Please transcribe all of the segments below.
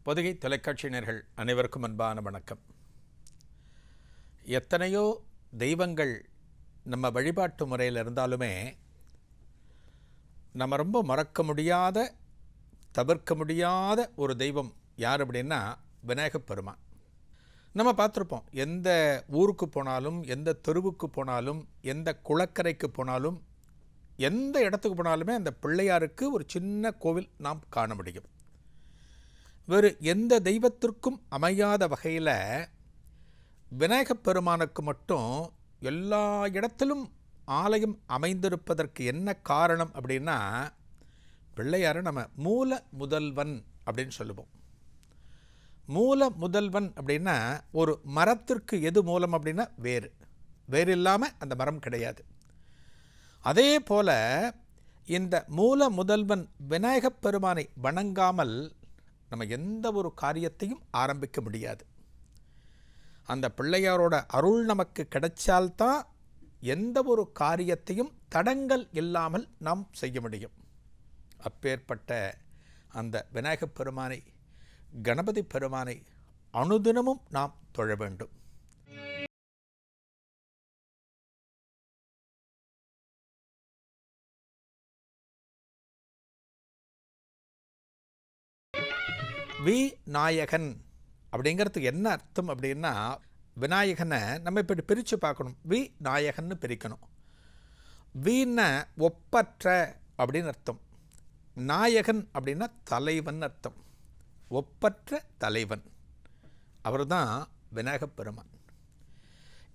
பொதிகை தொலைக்காட்சியினர்கள் அனைவருக்கும் அன்பான வணக்கம். எத்தனையோ தெய்வங்கள் நம்ம வழிபாட்டு முறையில் இருந்தாலுமே நம்ம ரொம்ப மறக்க முடியாத, தவிர்க்க முடியாத ஒரு தெய்வம் யார் அப்படின்னா விநாயகப் பெருமான். நம்ம பார்த்துருப்போம், எந்த ஊருக்கு போனாலும், எந்த தெருவுக்கு போனாலும், எந்த குளக்கரைக்கு போனாலும், எந்த இடத்துக்கு போனாலுமே அந்த பிள்ளையாருக்கு ஒரு சின்ன கோவில் நாம் காண முடியும். வேறு எந்த தெய்வத்திற்கும் அமையாத வகையில் விநாயகப் பெருமானுக்கு மட்டும் எல்லா இடத்திலும் ஆலயம் அமைந்திருப்பதற்கு என்ன காரணம் அப்படின்னா, பிள்ளையாரை நம்ம மூல முதல்வன் அப்படின்னு சொல்லுவோம். மூல முதல்வன் அப்படின்னா ஒரு மரத்திற்கு எது மூலம் அப்படின்னா வேறு இல்லாமல் அந்த மரம் கிடையாது. அதே போல் இந்த மூல முதல்வன் விநாயகப் பெருமானை வணங்காமல் நம்ம எந்த ஒரு காரியத்தையும் ஆரம்பிக்க முடியாது. அந்த பிள்ளையாரோட அருள் நமக்கு கிடைச்சால்தான் எந்த ஒரு காரியத்தையும் தடங்கல் இல்லாமல் நாம் செய்ய முடியும். அப்பேற்பட்ட அந்த விநாயகப் பெருமானை, கணபதி பெருமானை அனுதினமும் நாம் தொழ வேண்டும். விநாயகன் அப்படிங்கிறதுக்கு என்ன அர்த்தம் அப்படின்னா, விநாயகனை நம்ம இப்படி பிரித்து பார்க்கணும். விநாயகன்னு பிரிக்கணும். வீண ஒப்பற்ற அப்படின்னு அர்த்தம். நாயகன் அப்படின்னா தலைவன் அர்த்தம். ஒப்பற்ற தலைவன் அவர் தான் விநாயகப் பெருமான்.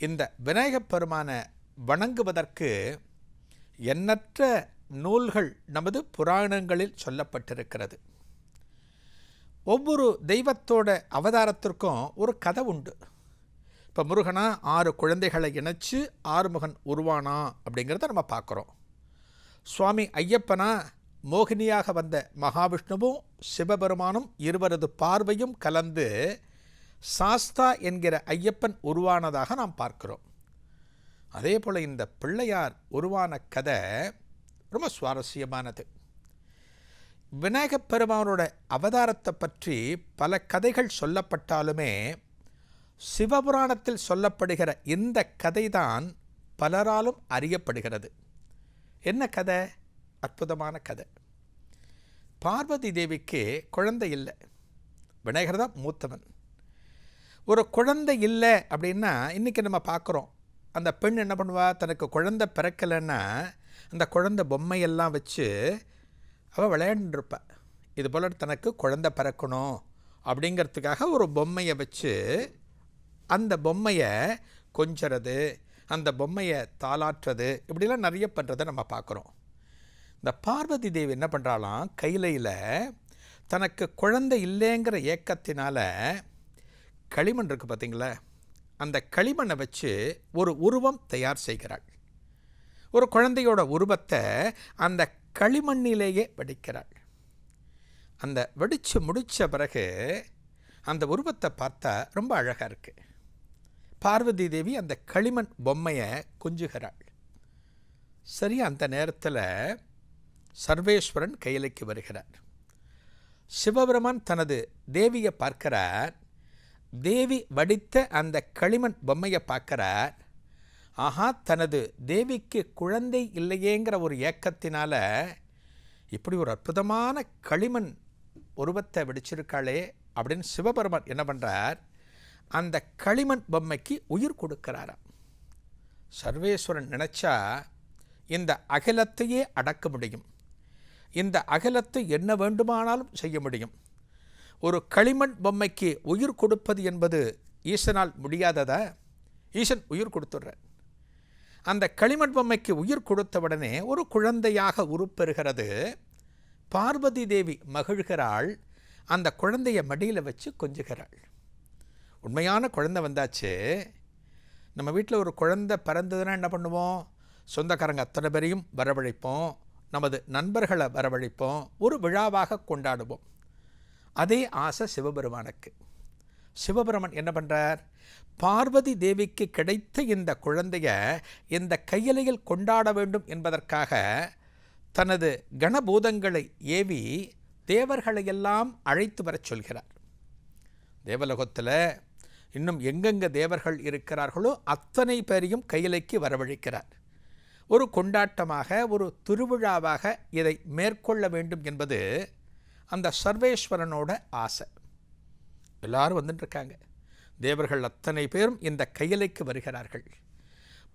இந்த விநாயகப் பெருமானை வணங்குவதற்கு எண்ணற்ற நூல்கள் நமது புராணங்களில் சொல்லப்பட்டிருக்கிறது. ஒவ்வொரு தெய்வத்தோட அவதாரத்திற்கும் ஒரு கதை உண்டு. இப்போ முருகனா 6 குழந்தைகளை இணைச்சு ஆறுமுகன் உருவானா அப்படிங்கிறத நம்ம பார்க்குறோம். சுவாமி ஐயப்பனா மோகினியாக வந்த மகாவிஷ்ணுவும் சிவபெருமானும் இருவரது பார்வையும் கலந்து சாஸ்தா என்கிற ஐயப்பன் உருவானதாக நாம் பார்க்கிறோம். அதே போல் இந்த பிள்ளையார் உருவான கதை ரொம்ப சுவாரஸ்யமானது. விநாயகப் பெருமானோட அவதாரத்தை பற்றி பல கதைகள் சொல்லப்பட்டாலுமே சிவபுராணத்தில் சொல்லப்படுகிற இந்த கதைதான் பலராலும் அறியப்படுகிறது. என்ன கதை? அற்புதமான கதை. பார்வதி தேவிக்கு குழந்தை இல்லை. விநாயகர் தான் மூத்தவன். ஒரு குழந்தை இல்லை அப்படின்னா இன்றைக்கி நம்ம பார்க்குறோம், அந்த பெண் என்ன பண்ணுவா, தனக்கு குழந்தை பிறக்கலைன்னா அந்த குழந்தை பொம்மையெல்லாம் வச்சு அவள் விளையாண்டுருப்பாள். இது போல் தனக்கு குழந்தை பிறக்கணும் அப்படிங்கிறதுக்காக ஒரு பொம்மையை வச்சு அந்த பொம்மையை கொஞ்சறது, அந்த பொம்மையை தாளாற்றுறது, இப்படிலாம் நிறைய பண்ணுறதை நம்ம பார்க்குறோம். இந்த பார்வதி தேவி என்ன பண்ணுறாலாம், கையிலையில் தனக்கு குழந்தை இல்லைங்கிற ஏக்கத்தினால களிமண் இருக்குது பார்த்திங்களா, அந்த களிமண்ணை வச்சு ஒரு உருவம் தயார் செய்கிறாள். ஒரு குழந்தையோட உருவத்தை அந்த களிமண்ணிலேயே வடிக்கிறாள். அந்த வடித்து முடித்த பிறகு அந்த உருவத்தை பார்த்தா ரொம்ப அழகாக இருக்குது. பார்வதி தேவி அந்த களிமண் பொம்மையை கொஞ்சுகிறாள். சரி, அந்த நேரத்தில் சர்வேஸ்வரன் கையிலைக்கு வருகிறார். சிவபெருமான் தனது தேவியை பார்க்கிறார். தேவி வடித்த அந்த களிமண் பொம்மையை பார்க்கிறார். ஆஹா, தனது தேவிக்கு குழந்தை இல்லையேங்கிற ஒரு ஏக்கத்தினால இப்படி ஒரு அற்புதமான களிமண் உருவத்தை வெடிச்சிருக்காளே அப்படின்னு சிவபெருமான் என்ன பண்ணுறார், அந்த களிமண் பொம்மைக்கு உயிர் கொடுக்கிறாராம். சர்வேஸ்வரன் நினச்சா இந்த அகிலத்தையே அடக்க முடியும். இந்த அகிலத்தை என்ன வேண்டுமானாலும் செய்ய முடியும். ஒரு களிமண் பொம்மைக்கு உயிர் கொடுப்பது என்பது ஈசனால் முடியாததா? ஈசன் உயிர் கொடுத்துடுறார். அந்த களிமண் பொம்மைக்கு உயிர் கொடுத்தவுடனே ஒரு குழந்தையாக உருப்பெறுகிறது. பார்வதி தேவி மகிழ்கிறாள். அந்த குழந்தையை மடியில் வச்சு கொஞ்சுகிறாள். உண்மையான குழந்தை வந்தாச்சு. நம்ம வீட்டில் ஒரு குழந்தை பிறந்ததுன்னா என்ன பண்ணுவோம், சொந்தக்காரங்க அத்தனை பேரையும் வரவழைப்போம், நமது நண்பர்களை வரவழைப்போம், ஒரு விழாவாக கொண்டாடுவோம். அதே ஆசை சிவபெருமானுக்கு. சிவபெருமான் என்ன பண்ணுறார், பார்வதி தேவிக்கு கிடைத்த இந்த குழந்தைய இந்த கையிலையில் கொண்டாட வேண்டும் என்பதற்காக தனது கணபூதங்களை ஏவி தேவர்களையெல்லாம் அழைத்து வரச் சொல்கிறார். தேவலோகத்தில் இன்னும் எங்கெங்கே தேவர்கள் இருக்கிறார்களோ அத்தனை பேரையும் கையிலைக்கு வரவழைக்கிறார். ஒரு கொண்டாட்டமாக, ஒரு திருவிழாவாக இதை மேற்கொள்ள வேண்டும் என்பது அந்த சர்வேஸ்வரனோட ஆசை. எல்லாரும் வந்துட்டுருக்காங்க. தேவர்கள் அத்தனை பேரும் இந்த கையிலைக்கு வருகிறார்கள்.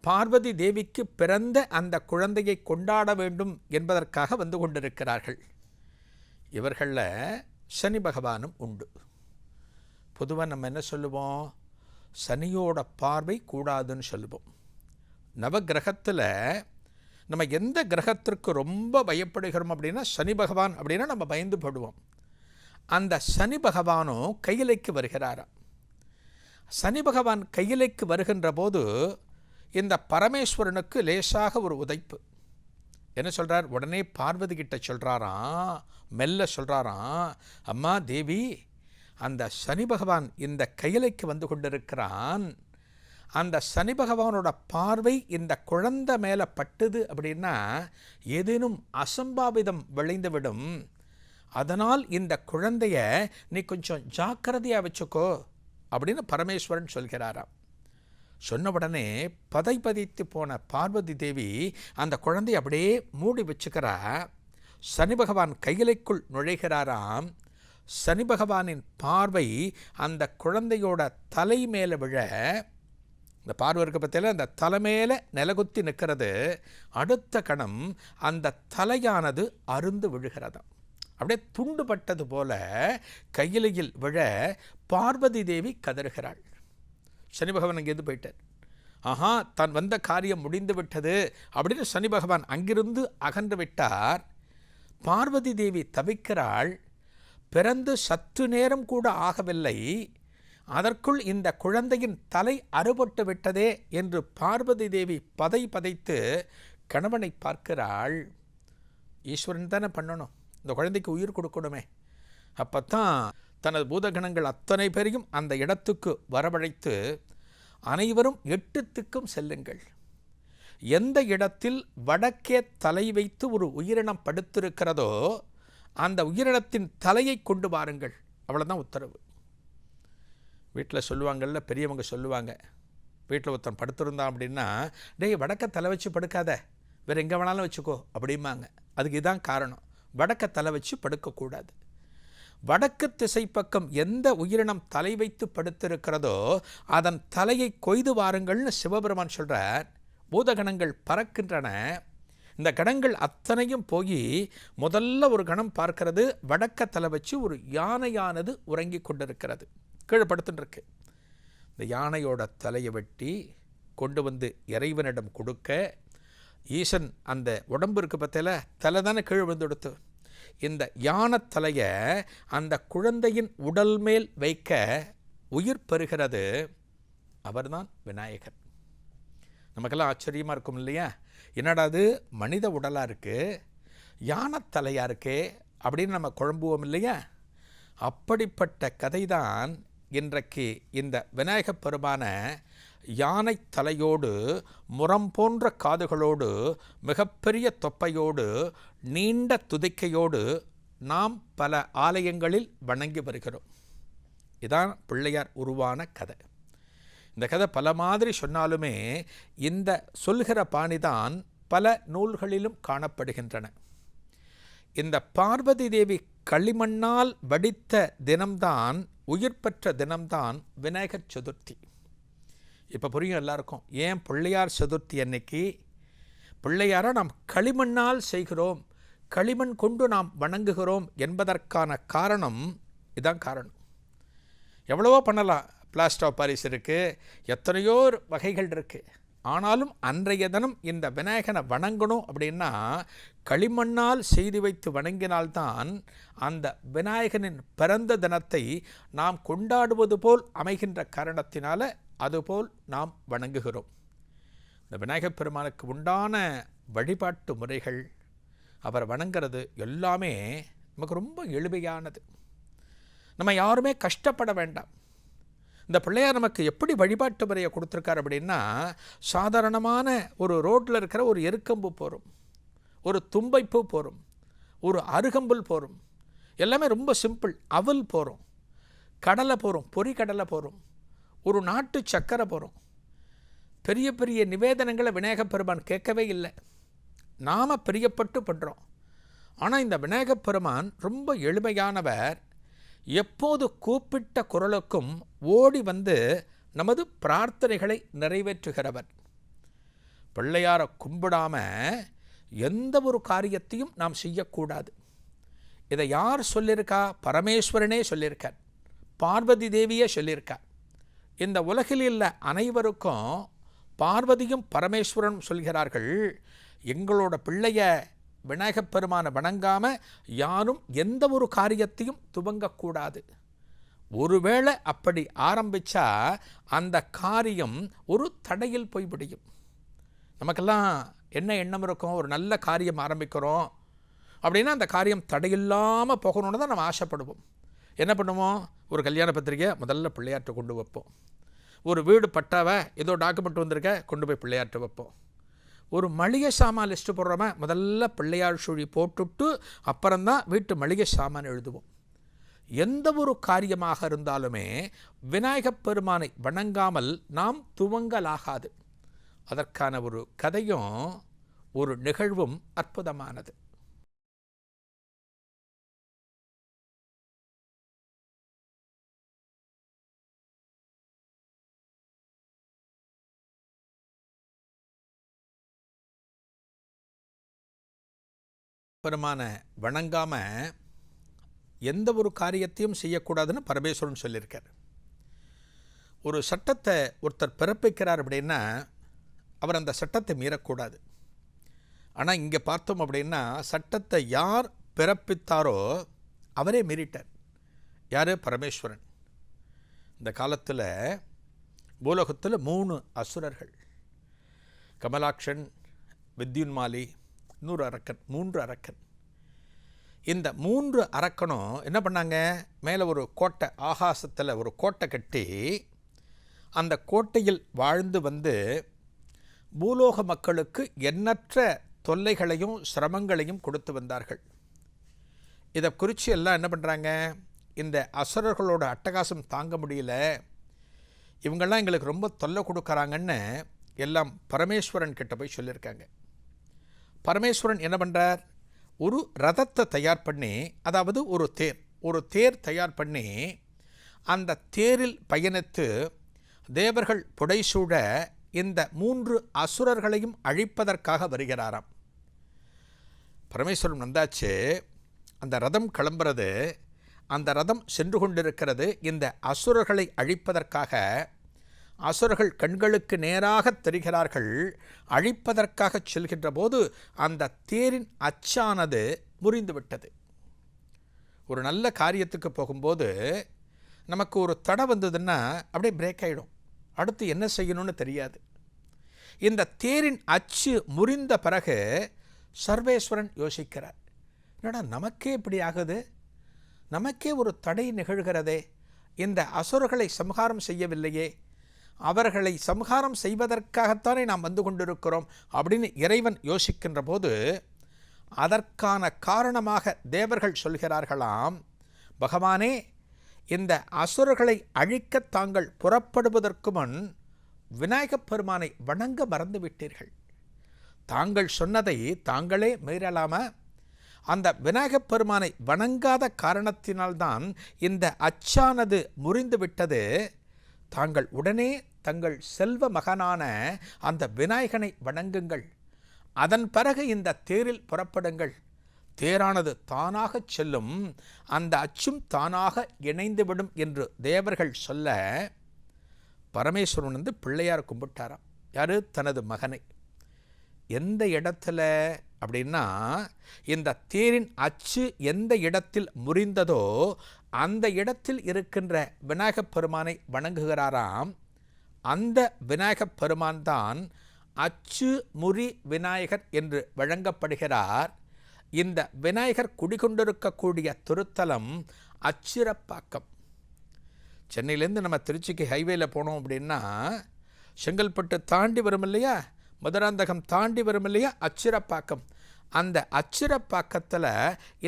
பார்வதி தேவிக்கு பிறந்த அந்த குழந்தையை கொண்டாட வேண்டும் என்பதற்காக வந்து கொண்டிருக்கிறார்கள். இவர்களில் சனி பகவானும் உண்டு. பொதுவாக நம்ம என்ன சொல்லுவோம்? சனியோட பார்வை கூடாதுன்னு சொல்லுவோம். நவகிரகத்தில் நம்ம எந்த கிரகத்திற்கு ரொம்ப பயப்படுகிறோம் அப்படின்னா சனி பகவான் அப்படின்னா நம்ம பயந்து படுவோம். அந்த சனி பகவானும் கையிலைக்கு வருகிறாராம். சனி பகவான் கையிலைக்கு வருகின்ற போது இந்த பரமேஸ்வரனுக்கு லேசாக ஒரு உதைப்பு. என்ன சொல்கிறார்? உடனே பார்வதி கிட்ட சொல்கிறாராம், மெல்ல சொல்கிறாராம், அம்மா தேவி, அந்த சனி பகவான் இந்த கையிலைக்கு வந்து கொண்டிருக்கிறான். அந்த சனி பகவானோட பார்வை இந்த குழந்தை மேலே பட்டுது அப்படின்னா ஏதேனும் அசம்பாவிதம் விளைந்துவிடும். அதனால் இந்த குழந்தைய நீ கொஞ்சம் ஜாக்கிரதையாக வச்சுக்கோ அப்படின்னு பரமேஸ்வரன் சொல்கிறாராம். சொன்ன உடனே பதைத்து போன பார்வதி தேவி அந்த குழந்தைய அப்படியே மூடி வச்சுக்கிறா. சனி பகவான் கையிலைக்குள் நுழைகிறாராம். சனி பகவானின் பார்வை அந்த குழந்தையோட தலை மேலே விழ, இந்த பார்வை இருக்க பற்றியில் அந்த தலை மேலே நிலகுத்தி நிற்கிறது. அடுத்த கணம் அந்த தலையானது அருந்து விழுகிறதாம். அப்படியே துண்டுபட்டது போல கையிலையில் விழ பார்வதி தேவி கதறுகிறாள். சனி பகவான் அங்கேருந்து போயிட்டார். ஆஹா, தான் வந்த காரியம் முடிந்து விட்டது அப்படின்னு சனி பகவான் அங்கிருந்து அகன்று விட்டார். பார்வதி தேவி தவிக்கிறாள். பிறந்து சற்று நேரம் கூட ஆகவில்லை, அதற்குள் இந்த குழந்தையின் தலை அறுபட்டு விட்டதே என்று பார்வதி தேவி பதைத்து கணவனை பார்க்கிறாள். ஈஸ்வரன் தானே பண்ணணும், இந்த குழந்தைக்கு உயிர் கொடுக்கணுமே. அப்போத்தான் தனது பூதகணங்கள் அத்தனை பேரையும் அந்த இடத்துக்கு வரவழைத்து, அனைவரும் 8 திக்கும் செல்லுங்கள். எந்த இடத்தில் வடக்கே தலை வைத்து ஒரு உயிரினம் படுத்திருக்கிறதோ அந்த உயிரினத்தின் தலையை கொண்டு வாருங்கள். அவ்வளோதான் உத்தரவு. வீட்டில் சொல்லுவாங்கள்ல, பெரியவங்க சொல்லுவாங்க, வீட்டில் ஒருத்தன் படுத்திருந்தான் அப்படின்னா, டேய் வடக்க தலை வச்சு படுக்காத, வேறு எங்கே வேணாலும் வச்சுக்கோ அப்படிம்பாங்க. அதுக்கு இதான் காரணம். வடக்க தலை வச்சு படுக்கக்கூடாது. வடக்கு திசை பக்கம் எந்த உயிரினம் தலை வைத்து படுத்திருக்கிறதோ அதன் தலையை கொய்து வாருங்கள்னு சிவபெருமான் சொல்கிறார். பூதகணங்கள் பறக்கின்றன. இந்த கணங்கள் அத்தனையும் போய் முதல்ல ஒரு கணம் பார்க்கிறது, வடக்க தலை வச்சு ஒரு யானையானது உறங்கி கொண்டிருக்கிறது, கீழே படுத்துட்டுருக்கு. இந்த யானையோட தலையை வெட்டி கொண்டு வந்து இறைவனிடம் கொடுக்க, ஈசன் அந்த உடம்பு இருக்கு பற்றில தலை தானே கீழே வந்து கொடுத்து, இந்த யானை தலையை அந்த குழந்தையின் உடல் மேல் வைக்க உயிர் பெறுகிறது. அவர்தான் விநாயகர். நமக்கெல்லாம் ஆச்சரியமாக இருக்கும் இல்லையா? என்னடா அது மனித உடலாக இருக்குது, யானை தலையாக இருக்கே அப்படின்னு நம்ம குழம்புவோம் இல்லையா? அப்படிப்பட்ட கதை தான் இன்றைக்கு இந்த விநாயகப் பெருமான யானை தலையோடு, முரம் போன்ற காதுகளோடு, மிகப்பெரிய தொப்பையோடு, நீண்ட துதிக்கையோடு நாம் பல ஆலயங்களில் வணங்கி வருகிறோம். இதான் பிள்ளையார் உருவான கதை. இந்த கதை பல மாதிரி சொன்னாலுமே இந்த சொல்கிற பாணிதான் பல நூல்களிலும் காணப்படுகின்றன. இந்த பார்வதி தேவி களிமண்ணால் வடித்த தினம்தான், உயிர் பெற்ற தினம்தான் விநாயகர் சதுர்த்தி. இப்போ புரியும் எல்லாருக்கும், ஏன் பிள்ளையார் சதுர்த்தி அன்னைக்கு பிள்ளையாரை நாம் களிமண்ணால் செய்கிறோம், களிமண் கொண்டு நாம் வணங்குகிறோம் என்பதற்கான காரணம் இதான் காரணம். எவ்வளவோ பண்ணலாம், பிளாஸ்டர் ஆஃப் பாரிஸ் இருக்குது, எத்தனையோ வகைகள் இருக்குது. ஆனாலும் அன்றைய தினம் இந்த விநாயகனை வணங்கணும் அப்படின்னா களிமண்ணால் செய்து வைத்து வணங்கினால்தான் அந்த விநாயகனின் பிறந்த தினத்தை நாம் கொண்டாடுவது போல் அமைகின்ற காரணத்தினால அதுபோல் நாம் வணங்குகிறோம். இந்த விநாயகப் பெருமானுக்கு உண்டான வழிபாட்டு முறைகள், அவர் வணங்கிறது எல்லாமே நமக்கு ரொம்ப எளிமையானது. நம்ம யாருமே கஷ்டப்பட வேண்டாம். இந்த பிள்ளையார் நமக்கு எப்படி வழிபாட்டு முறையை கொடுத்துருக்கார் அப்படின்னா, சாதாரணமான ஒரு ரோட்டில் இருக்கிற ஒரு எருக்கம்பு போகிறோம், ஒரு தும்பைப்பூ போகிறோம், ஒரு அருகம்புல் போகிறோம், எல்லாமே ரொம்ப சிம்பிள். அவல் போகிறோம், கடலை போகிறோம், பொறி கடலை போகிறோம், ஒரு நாட்டு சக்கரை போகிறோம். பெரிய பெரிய நிவேதனங்களை விநாயகப் பெருமான் கேட்கவே இல்லை. நாம் பிரியப்பட்டு பண்ணுறோம். ஆனால் இந்த விநாயகப் பெருமான் ரொம்ப எளிமையானவர். எப்போது கூப்பிட்ட குரலுக்கும் ஓடி வந்து நமது பிரார்த்தனைகளை நிறைவேற்றுகிறவர். பிள்ளையாரை கும்பிடாமல் எந்த ஒரு காரியத்தையும் நாம் செய்யக்கூடாது. இதை யார் சொல்லியிருக்கா? பரமேஸ்வரனே சொல்லியிருக்கார், பார்வதி தேவியே சொல்லியிருக்கார். இந்த உலகில் உள்ள அனைவருக்கும் பார்வதியும் பரமேஸ்வரன் சொல்கிறார்கள், எங்களோட பிள்ளைய விநாயகப் பெருமானை வணங்காமல் யாரும் எந்த ஒரு காரியத்தையும் துவங்கக்கூடாது. ஒருவேளை அப்படி ஆரம்பித்தா அந்த காரியம் ஒரு தடையில் போய் முடியும். நமக்கெல்லாம் என்ன எண்ணம் இருக்கும்? ஒரு நல்ல காரியம் ஆரம்பிக்கிறோம் அப்படின்னா அந்த காரியம் தடையில்லாமல் போகணுன்னு தான் நம்ம ஆசைப்படுவோம். என்ன பண்ணுவோம்? ஒரு கல்யாண பத்திரிக்கை முதல்ல பிள்ளையாற்ற கொண்டு வைப்போம். ஒரு வீடு பட்டாவை ஏதோ டாக்குமெண்ட் வந்திருக்க கொண்டு போய் பிள்ளையாற்ற வைப்போம். ஒரு மளிகை சாமான் லிஸ்ட்டு போடுறவன் முதல்ல பிள்ளையார் சுழி போட்டுட்டு அப்புறம்தான் வீட்டு மளிகை சாமான் எழுதுவோம். எந்த ஒரு காரியமாக இருந்தாலுமே விநாயகப் பெருமானை வணங்காமல் நாம் துவங்கலாகாது. அதற்கான ஒரு கதையும் ஒரு நிகழ்வும் அற்புதமானது. பெருமானை வணங்காமல் எந்த ஒரு காரியத்தையும் செய்யக்கூடாதுன்னு பரமேஸ்வரன் சொல்லியிருக்கார். ஒரு சட்டத்தை ஒருத்தர் பிறப்பிக்கிறார் அப்படின்னா அவர் அந்த சட்டத்தை மீறக்கூடாது. ஆனால் இங்கே பார்த்தோம் அப்படின்னா சட்டத்தை யார் பிறப்பித்தாரோ அவரே மீறிட்டார். யார்? பரமேஸ்வரன். இந்த காலத்தில் பூலோகத்தில் 3 அசுரர்கள், கமலாக்ஷன், வித்யுன்மாலி, இன்னொரு அரக்கன், 3 அரக்கன். இந்த 3 அரக்கனும் என்ன பண்ணாங்க? மேலே ஒரு கோட்டை, ஆகாசத்தில் ஒரு கோட்டை கட்டி அந்த கோட்டையில் வாழ்ந்து வந்து பூலோக மக்களுக்கு எண்ணற்ற தொல்லைகளையும் சிரமங்களையும் கொடுத்து வந்தார்கள். இதை குறித்து எல்லாம் என்ன பண்ணுறாங்க? இந்த அசுரர்களோட அட்டகாசம் தாங்க முடியல, இவங்கெல்லாம் எங்களுக்கு ரொம்ப தொல்லை கொடுக்குறாங்கன்னு எல்லாம் பரமேஸ்வரன் கிட்ட போய் சொல்லியிருக்காங்க. பரமேஸ்வரன் என்ன பண்ணுறார்? ஒரு ரதத்தை தயார் பண்ணி, அதாவது ஒரு தேர் தயார் பண்ணி அந்த தேரில் பயணித்து தேவர்கள் புடைசூழ இந்த 3 அசுரர்களையும் அழிப்பதற்காக வருகிறாராம். பரமேஸ்வரன் வந்தாச்சு, அந்த ரதம் கிளம்புறது, அந்த ரதம் சென்று கொண்டிருக்கிறது. இந்த அசுரர்களை அழிப்பதற்காக அசுரர்கள் கண்களுக்கு நேராக தெரிகிறார்கள். அழிப்பதற்காக செல்கின்ற போது அந்த தேரின் அச்சானது முறிந்துவிட்டது. ஒரு நல்ல காரியத்துக்கு போகும்போது நமக்கு ஒரு தடை வந்ததுன்னா அப்படியே பிரேக் ஆகிடும். அடுத்து என்ன செய்யணும்னு தெரியாது. இந்த தேரின் அச்சு முறிந்த பிறகு சர்வேஸ்வரன் யோசிக்கிறார், என்னடா நமக்கே இப்படி ஆகுது, நமக்கே ஒரு தடை நிகழ்கிறதே, இந்த அசுரர்களை சம்ஹாரம் செய்யவில்லையே, அவர்களை சம்ஹாரம் செய்வதற்காகத்தானே நாம் வந்து கொண்டிருக்கிறோம் அப்படின்னு இறைவன் யோசிக்கின்ற போது அதற்கான காரணமாக தேவர்கள் சொல்கிறார்களாம், பகவானே, இந்த அசுரர்களை அழிக்க தாங்கள் புறப்படுவதற்கு முன் விநாயகப் பெருமானை வணங்க மறந்துவிட்டீர்கள். தாங்கள் சொன்னதை தாங்களே மீறலாமா? அந்த விநாயகப் பெருமானை வணங்காத காரணத்தினால்தான் இந்த அச்சானது முறிந்து விட்டது. தாங்கள் உடனே தங்கள் செல்வ மகனான அந்த விநாயகனை வணங்குங்கள். அதன் பிறகு இந்த தேரில் புறப்படுங்கள். தேரானது தானாக செல்லும், அந்த அச்சும் தானாக இணைந்துவிடும் என்று தேவர்கள் சொல்ல பரமேஸ்வரன் வந்து பிள்ளையார் கும்பிட்டாராம். யார்? தனது மகனை. எந்த இடத்துல அப்படின்னா, இந்த தேரின் அச்சு எந்த இடத்தில் முறிந்ததோ அந்த இடத்தில் இருக்கின்ற விநாயகப் பெருமானை வணங்குகிறாராம். அந்த விநாயகப் பெருமான் தான் அச்சு முறி விநாயகர் என்று வழங்கப்படுகிறார். இந்த விநாயகர் குடிகொண்டிருக்கக்கூடிய திருத்தலம் அச்சிரப்பாக்கம். சென்னையிலேருந்து நம்ம திருச்சிக்கு ஹைவேல போனோம் அப்படின்னா செங்கல்பட்டு தாண்டி வரும் இல்லையா, மதுராந்தகம் தாண்டி வரும் இல்லையா, அச்சிரப்பாக்கம். அந்த அச்சிரப்பாக்கத்தில்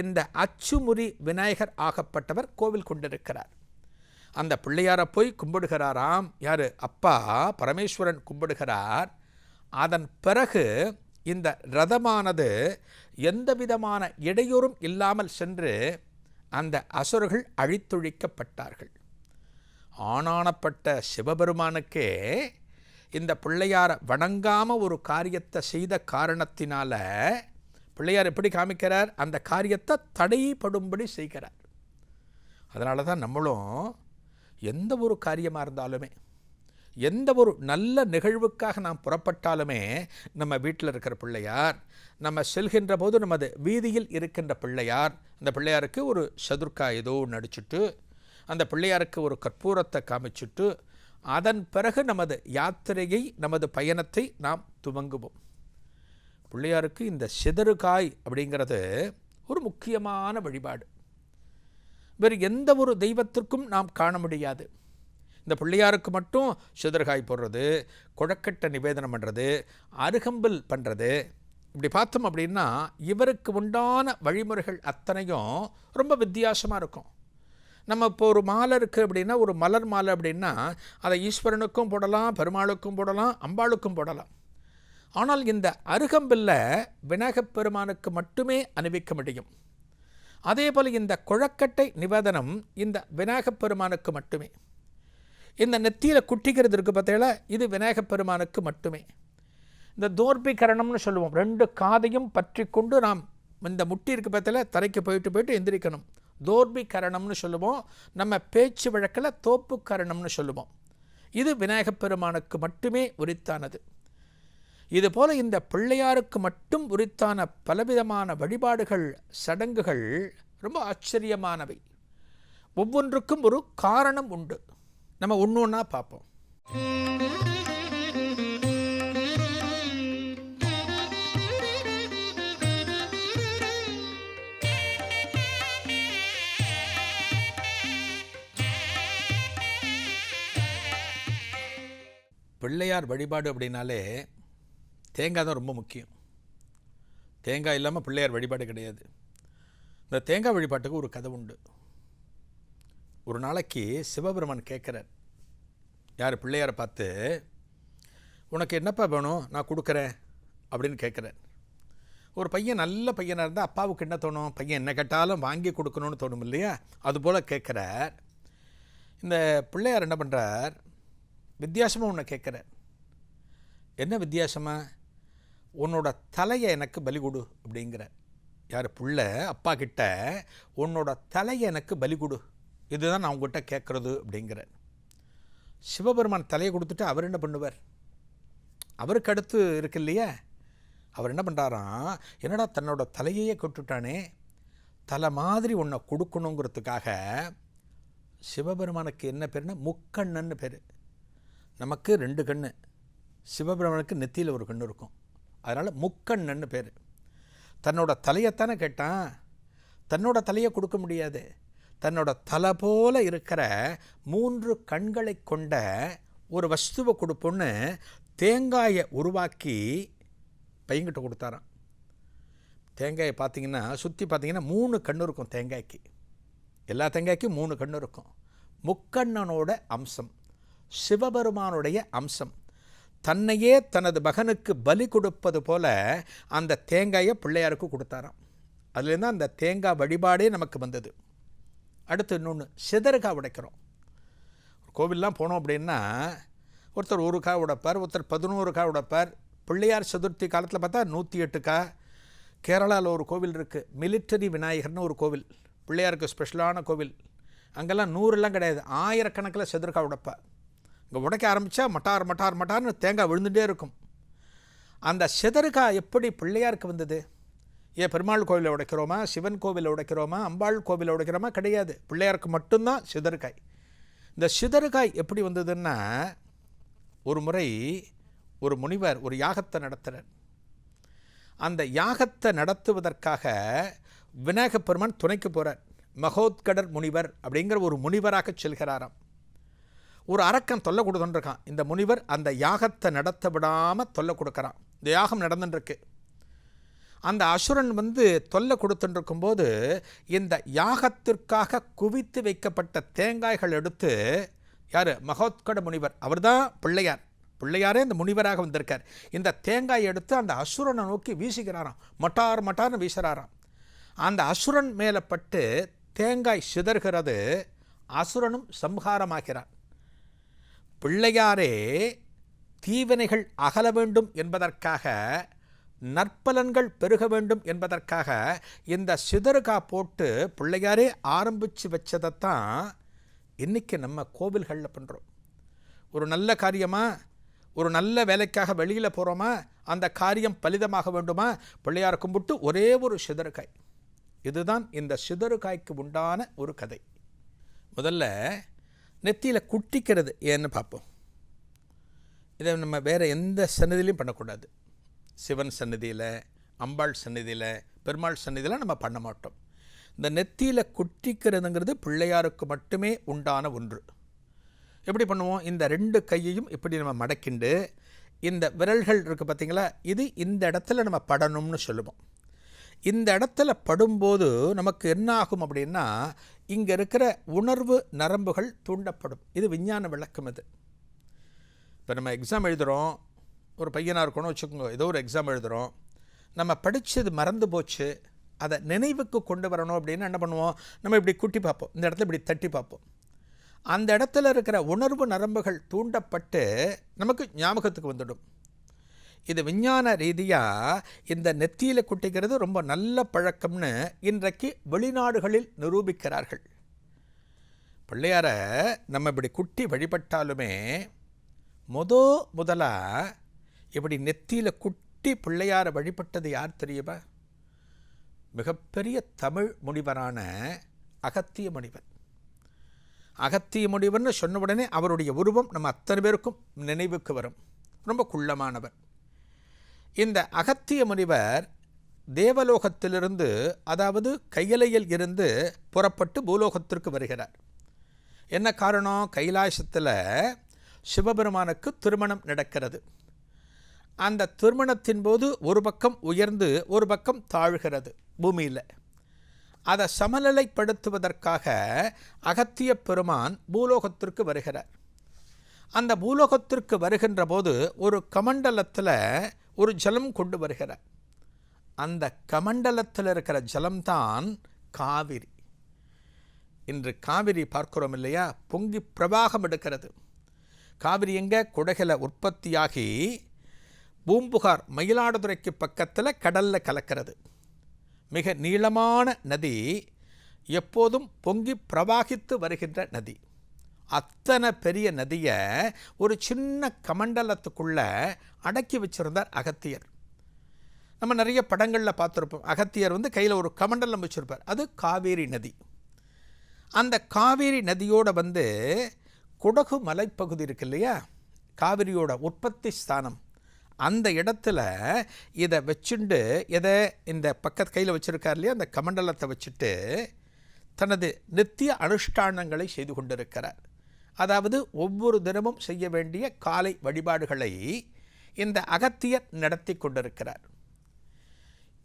இந்த அச்சுமுறி விநாயகர் ஆகப்பட்டவர் கோவில் கொண்டிருக்கிறார். அந்த பிள்ளையாரை போய் கும்பிடுகிறாராம். யார்? அப்பா பரமேஸ்வரன் கும்பிடுகிறார். அதன் பிறகு இந்த ரதமானது எந்த விதமான இடையூறும் இல்லாமல் சென்று அந்த அசுரர்கள் அழித்தொழிக்கப்பட்டார்கள். ஆனானப்பட்ட சிவபெருமானுக்கே இந்த பிள்ளையாரை வணங்காமல் ஒரு காரியத்தை செய்த காரணத்தினால பிள்ளையார் எப்படி காமிக்கிறார்? அந்த காரியத்தை தடைப்படும்படி செய்கிறார். அதனால தான் நம்மளும் எந்த ஒரு காரியமாக இருந்தாலுமே, எந்த ஒரு நல்ல நிகழ்வுக்காக நாம் புறப்பட்டாலுமே, நம்ம வீட்டில் இருக்கிற பிள்ளையார், நம்ம செல்கின்ற போது நமது வீதியில் இருக்கின்ற பிள்ளையார், அந்த பிள்ளையாருக்கு ஒரு சதுர்க்காய் ஏதோ நடிச்சுட்டு, அந்த பிள்ளையாருக்கு ஒரு கற்பூரத்தை காமிச்சுட்டு, அதன் பிறகு நமது யாத்திரையை, நமது பயணத்தை நாம் துவங்குவோம். பிள்ளையாருக்கு இந்த சிதறுகாய் அப்படிங்கிறது ஒரு முக்கியமான வழிபாடு. வேறு எந்த ஒரு தெய்வத்திற்கும் நாம் காண முடியாது. இந்த பிள்ளையாருக்கு மட்டும் சிதறுகாய் போடுறது, குழக்கட்டை நிவேதனம் பண்ணுறது, அருகம்பில் பண்ணுறது, இப்படி பார்த்தோம் அப்படின்னா இவருக்கு உண்டான வழிமுறைகள் அத்தனையும் ரொம்ப வித்தியாசமாக இருக்கும். நம்ம இப்போ ஒரு மாலை இருக்குது அப்படின்னா, ஒரு மலர் மாலை அப்படின்னா அதை ஈஸ்வரனுக்கும் போடலாம், பெருமாளுக்கும் போடலாம், அம்பாளுக்கும் போடலாம். ஆனால் இந்த அருகம்பில்ல விநாயகப் பெருமானுக்கு மட்டுமே அணிவிக்க முடியும். அதே போல் இந்த குழக்கட்டை நிவேதனம் இந்த விநாயகப் பெருமானுக்கு மட்டுமே. இந்த நெத்தியில் குட்டிக்கிறது இருக்குது பார்த்தீங்களா, இது விநாயகப் பெருமானுக்கு மட்டுமே. இந்த தோர்பிகரணம்னு சொல்லுவோம், 2 காதையும் பற்றி கொண்டு நாம் இந்த முட்டி இருக்குது பார்த்தீங்களா, தரைக்கு போயிட்டு எந்திரிக்கணும். தோர்பிகரணம்னு சொல்லுவோம். நம்ம பேச்சு வழக்கில் தோப்புக்கரணம்னு சொல்லுவோம். இது விநாயகப் பெருமானுக்கு மட்டுமே உரித்தானது. இதுபோல் இந்த பிள்ளையாருக்கு மட்டும் உரித்தான பலவிதமான வழிபாடுகள், சடங்குகள் ரொம்ப ஆச்சரியமானவை. ஒவ்வொன்றுக்கும் ஒரு காரணம் உண்டு. நம்ம ஒன்று ஒன்றா பார்ப்போம். பிள்ளையார் வழிபாடு அப்படின்னாலே தேங்காய் தான் ரொம்ப முக்கியம். தேங்காய் இல்லாமல் பிள்ளையார் வழிபாடு கிடையாது. இந்த தேங்காய் வழிபாட்டுக்கு ஒரு கதை உண்டு. ஒரு நாளைக்கு சிவபெருமான் கேட்குறார், யார்? பிள்ளையாரை பார்த்து, உனக்கு என்னப்பா வேணும், நான் கொடுக்குறேன் அப்படின்னு கேட்குறார். ஒரு பையன் நல்ல பையனாக இருந்தால் அப்பாவுக்கு என்ன தோணும்? பையன் என்ன கேட்டாலும் வாங்கி கொடுக்கணும்னு தோணும் இல்லையா? அதுபோல் கேட்குறார். இந்த பிள்ளையார் என்ன பண்ணுறார்? வித்தியாசமாக ஒன்று கேட்குறார். என்ன வித்தியாசமாக? உன்னோட தலையை எனக்கு பலி கொடு அப்படிங்கிற. யார்? புள்ள அப்பா கிட்ட உன்னோட தலையை எனக்கு பலி கொடு, இதுதான் நான் உங்ககிட்ட கேட்குறது அப்படிங்கிற. சிவபெருமான் தலையை கொடுத்துட்டு அவர் என்ன பண்ணுவார்? அவருக்கு அடுத்து இருக்கு இல்லையா, அவர் என்ன பண்ணுறாராம், என்னடா தன்னோட தலையையே கொட்டுட்டானே, தலை மாதிரி ஒன்றை கொடுக்கணுங்கிறதுக்காக சிவபெருமானுக்கு என்ன பேருன்னா முக்கண்ணன்னு பேர். நமக்கு 2 கண்ணு, சிவபெருமானுக்கு நெத்தியில் ஒரு கண்ணு இருக்கும், அதனால் முக்கண்ணன்னு பேர். தன்னோட தலையைத்தானே கேட்டான், தன்னோட தலையை கொடுக்க முடியாது. தன்னோட தலை போல இருக்கிற 3 கண்களை கொண்ட ஒரு வஸ்துவை கொடுப்போன்னு தேங்காயை உருவாக்கி பையன்கிட்ட கொடுத்தாராம். தேங்காயை பார்த்தீங்கன்னா சுற்றி பார்த்தீங்கன்னா 3 கண்ணு இருக்கும் தேங்காய்க்கு. எல்லா தேங்காய்க்கும் 3 கண்ணு இருக்கும். முக்கண்ணனோட அம்சம், சிவபெருமானுடைய அம்சம். தன்னையே தனது மகனுக்கு பலி கொடுப்பது போல அந்த தேங்காயை பிள்ளையாருக்கு கொடுத்தாராம். அதுலேருந்து அந்த தேங்காய் வழிபாடே நமக்கு வந்தது. அடுத்து இன்னொன்று, சிதறுகாய் உடைக்கிறோம். கோவில்லாம் போனோம் அப்படின்னா ஒருத்தர் 1 காய் உடைப்பார், ஒருத்தர் 11 காய் உடைப்பார். பிள்ளையார் சதுர்த்தி காலத்தில் பார்த்தா 108 காய். கேரளாவில் ஒரு கோவில் இருக்குது, மிலிட்டரி விநாயகர்னு ஒரு கோவில், பிள்ளையாருக்கு ஸ்பெஷலான கோவில். அங்கெல்லாம் 100 கிடையாது, ஆயிரக்கணக்கில் சிதறுகாய் உடைப்பார். இங்கே உடைக்க ஆரம்பித்தா மட்டார் மட்டார் மட்டார்னு தேங்காய் விழுந்துகிட்டே இருக்கும். அந்த சிதறுகாய் எப்படி பிள்ளையாருக்கு வந்தது? ஏன் பெருமாள் கோவிலில் உடைக்கிறோமா, சிவன் கோவிலில் உடைக்கிறோமா, அம்பாள் கோவிலில் உடைக்கிறோமா? கிடையாது, பிள்ளையாருக்கு மட்டும்தான் சிதறுகாய். இந்த சிதறுகாய் எப்படி வந்ததுன்னா, ஒரு முறை ஒரு முனிவர் ஒரு யாகத்தை நடத்துகிறார். அந்த யாகத்தை நடத்துவதற்காக விநாயகப் பெருமான் துணைக்கு போகிறார். மகோத்கடர் முனிவர் அப்படிங்கிற ஒரு முனிவராக செல்கிறாராம். ஒரு அரக்கன் தொல்லை கொடுத்துட்டுருக்கான். இந்த முனிவர் அந்த யாகத்தை நடத்த விடாமல் தொல்லை கொடுக்குறான். இந்த யாகம் நடந்துட்டுருக்கு. அந்த அசுரன் தொல்லை கொடுத்துட்டு இருக்கும்போது இந்த யாகத்திற்காக குவித்து வைக்கப்பட்ட தேங்காய்கள் எடுத்து யார் மகோத்கட முனிவர், அவர் தான் பிள்ளையாரே இந்த முனிவராக வந்திருக்கார். இந்த தேங்காய் எடுத்து அந்த அசுரனை நோக்கி வீசுகிறாராம், மட்டார் மட்டார்னு வீசுகிறாராம். அந்த அசுரன் மேலே பட்டு தேங்காய் சிதறுகிறது, அசுரனும் சம்ஹாரமாகிறான். பிள்ளையாரே தீவினைகள் அகல வேண்டும் என்பதற்காக, நற்பலன்கள் பெருக வேண்டும் என்பதற்காக இந்த சிதறுகா போட்டு பிள்ளையாரே ஆரம்பித்து வச்சதைத்தான் இன்றைக்கி நம்ம கோவில்களில் பண்ணுறோம். ஒரு நல்ல காரியமாக, ஒரு நல்ல வேலைக்காக வெளியில் போகிறோமா, அந்த காரியம் பலிதமாக வேண்டுமா, பிள்ளையாரை கும்பிட்டு ஒரே ஒரு சிதறுகாய். இதுதான் இந்த சிதறுகாய்க்கு உண்டான ஒரு கதை. முதல்ல நெத்தியில் குட்டிக்கிறது ஏன்னு பார்ப்போம். இதை நம்ம வேறு எந்த சன்னதியிலையும் பண்ணக்கூடாது. சிவன் சன்னதியில், அம்பாள் சன்னதியில், பெருமாள் சன்னதியில் நம்ம பண்ண மாட்டோம். இந்த நெத்தியில் குட்டிக்கிறதுங்கிறது பிள்ளையாருக்கு மட்டுமே உண்டான ஒன்று. எப்படி பண்ணுவோம்? இந்த 2 கையையும் இப்படி நம்ம மடக்கிண்டு, இந்த விரல்கள் இருக்குது பார்த்திங்களா, இது இந்த இடத்துல நம்ம படணும்னு சொல்லுவோம். இந்த இடத்துல படும்போது நமக்கு என்ன ஆகும் அப்படின்னா, இங்கே இருக்கிற உணர்வு நரம்புகள் தூண்டப்படும். இது விஞ்ஞான விளக்கம். இது இப்போ நம்ம எக்ஸாம் எழுதுகிறோம், ஒரு பையனாக இருக்கணும் வச்சுக்கோங்க, ஏதோ ஒரு எக்ஸாம் எழுதுகிறோம், நம்ம படித்தது மறந்து போச்சு, அதை நினைவுக்கு கொண்டு வரணும் அப்படின்னு என்ன பண்ணுவோம்? நம்ம இப்படி குட்டி பார்ப்போம், இந்த இடத்துல இப்படி தட்டி பார்ப்போம். அந்த இடத்துல இருக்கிற உணர்வு நரம்புகள் தூண்டப்பட்டு நமக்கு ஞாபகத்துக்கு வந்துடும். இது விஞ்ஞான ரீதியாக இந்த நெத்தியில் குட்டிக்கிறது ரொம்ப நல்ல பழக்கம்னு இன்றைக்கு வெளிநாடுகளில் நிரூபிக்கிறார்கள். பிள்ளையாரை நம்ம இப்படி குட்டி வழிபட்டாலுமே முதலாக இப்படி நெத்தியில் குட்டி பிள்ளையாரை வழிபட்டது யார் தெரியுமா? மிகப்பெரிய தமிழ் முனிவரான அகத்திய முனிவர். அகத்திய முனிவர்னு சொன்ன உடனே அவருடைய உருவம் நம்ம அத்தனை பேருக்கும் நினைவுக்கு வரும். ரொம்ப குள்ளமானவர். இந்த அகத்திய முனிவர் தேவலோகத்திலிருந்து, அதாவது கையிலையில் இருந்து புறப்பட்டு பூலோகத்திற்கு வருகிறார். என்ன காரணம்? கைலாசத்தில் சிவபெருமானுக்கு திருமணம் நடக்கிறது. அந்த திருமணத்தின் போது ஒரு பக்கம் உயர்ந்து ஒரு பக்கம் தாழ்கிறது பூமியில். அதை சமநிலைப்படுத்துவதற்காக அகத்திய பெருமான் பூலோகத்திற்கு வருகிறார். அந்த பூலோகத்திற்கு வருகின்ற போது ஒரு கமண்டலத்தில் ஒரு ஜலம் கொண்டு வருகிறார். அந்த கமண்டலத்தில் இருக்கிற ஜலம்தான் காவிரி. இன்று காவிரி பார்க்கிறோம் இல்லையா, பொங்கி பிரவாகம் எடுக்கிறது. காவிரி எங்கே? குடகில உற்பத்தியாகி பூம்புகார் மயிலாடுதுறைக்கு பக்கத்தில் கடலில் கலக்கிறது. மிக நீளமான நதி, எப்போதும் பொங்கி பிரவாகித்து வருகின்ற நதி. அத்தனை பெரிய நதியை ஒரு சின்ன கமண்டலத்துக்குள்ளே அடக்கி வச்சுருந்தார் அகத்தியர். நம்ம நிறைய படங்களில் பார்த்துருப்போம். அகத்தியர் கையில் ஒரு கமண்டலம் வச்சுருப்பார். அது காவேரி நதி. அந்த காவேரி நதியோடு குடகு மலைப்பகுதி இருக்கு இல்லையா, காவிரியோட உற்பத்தி ஸ்தானம், அந்த இடத்துல இதை வச்சுண்டு, இந்த பக்கத்து கையில் வச்சுருக்கார் இல்லையா, அந்த கமண்டலத்தை வச்சுட்டு தனது நித்திய அனுஷ்டானங்களை செய்து கொண்டிருக்கிறார். அதாவது ஒவ்வொரு தினமும் செய்ய வேண்டிய காலை வழிபாடுகளை இந்த அகத்தியர் நடத்தி கொண்டிருக்கிறார்.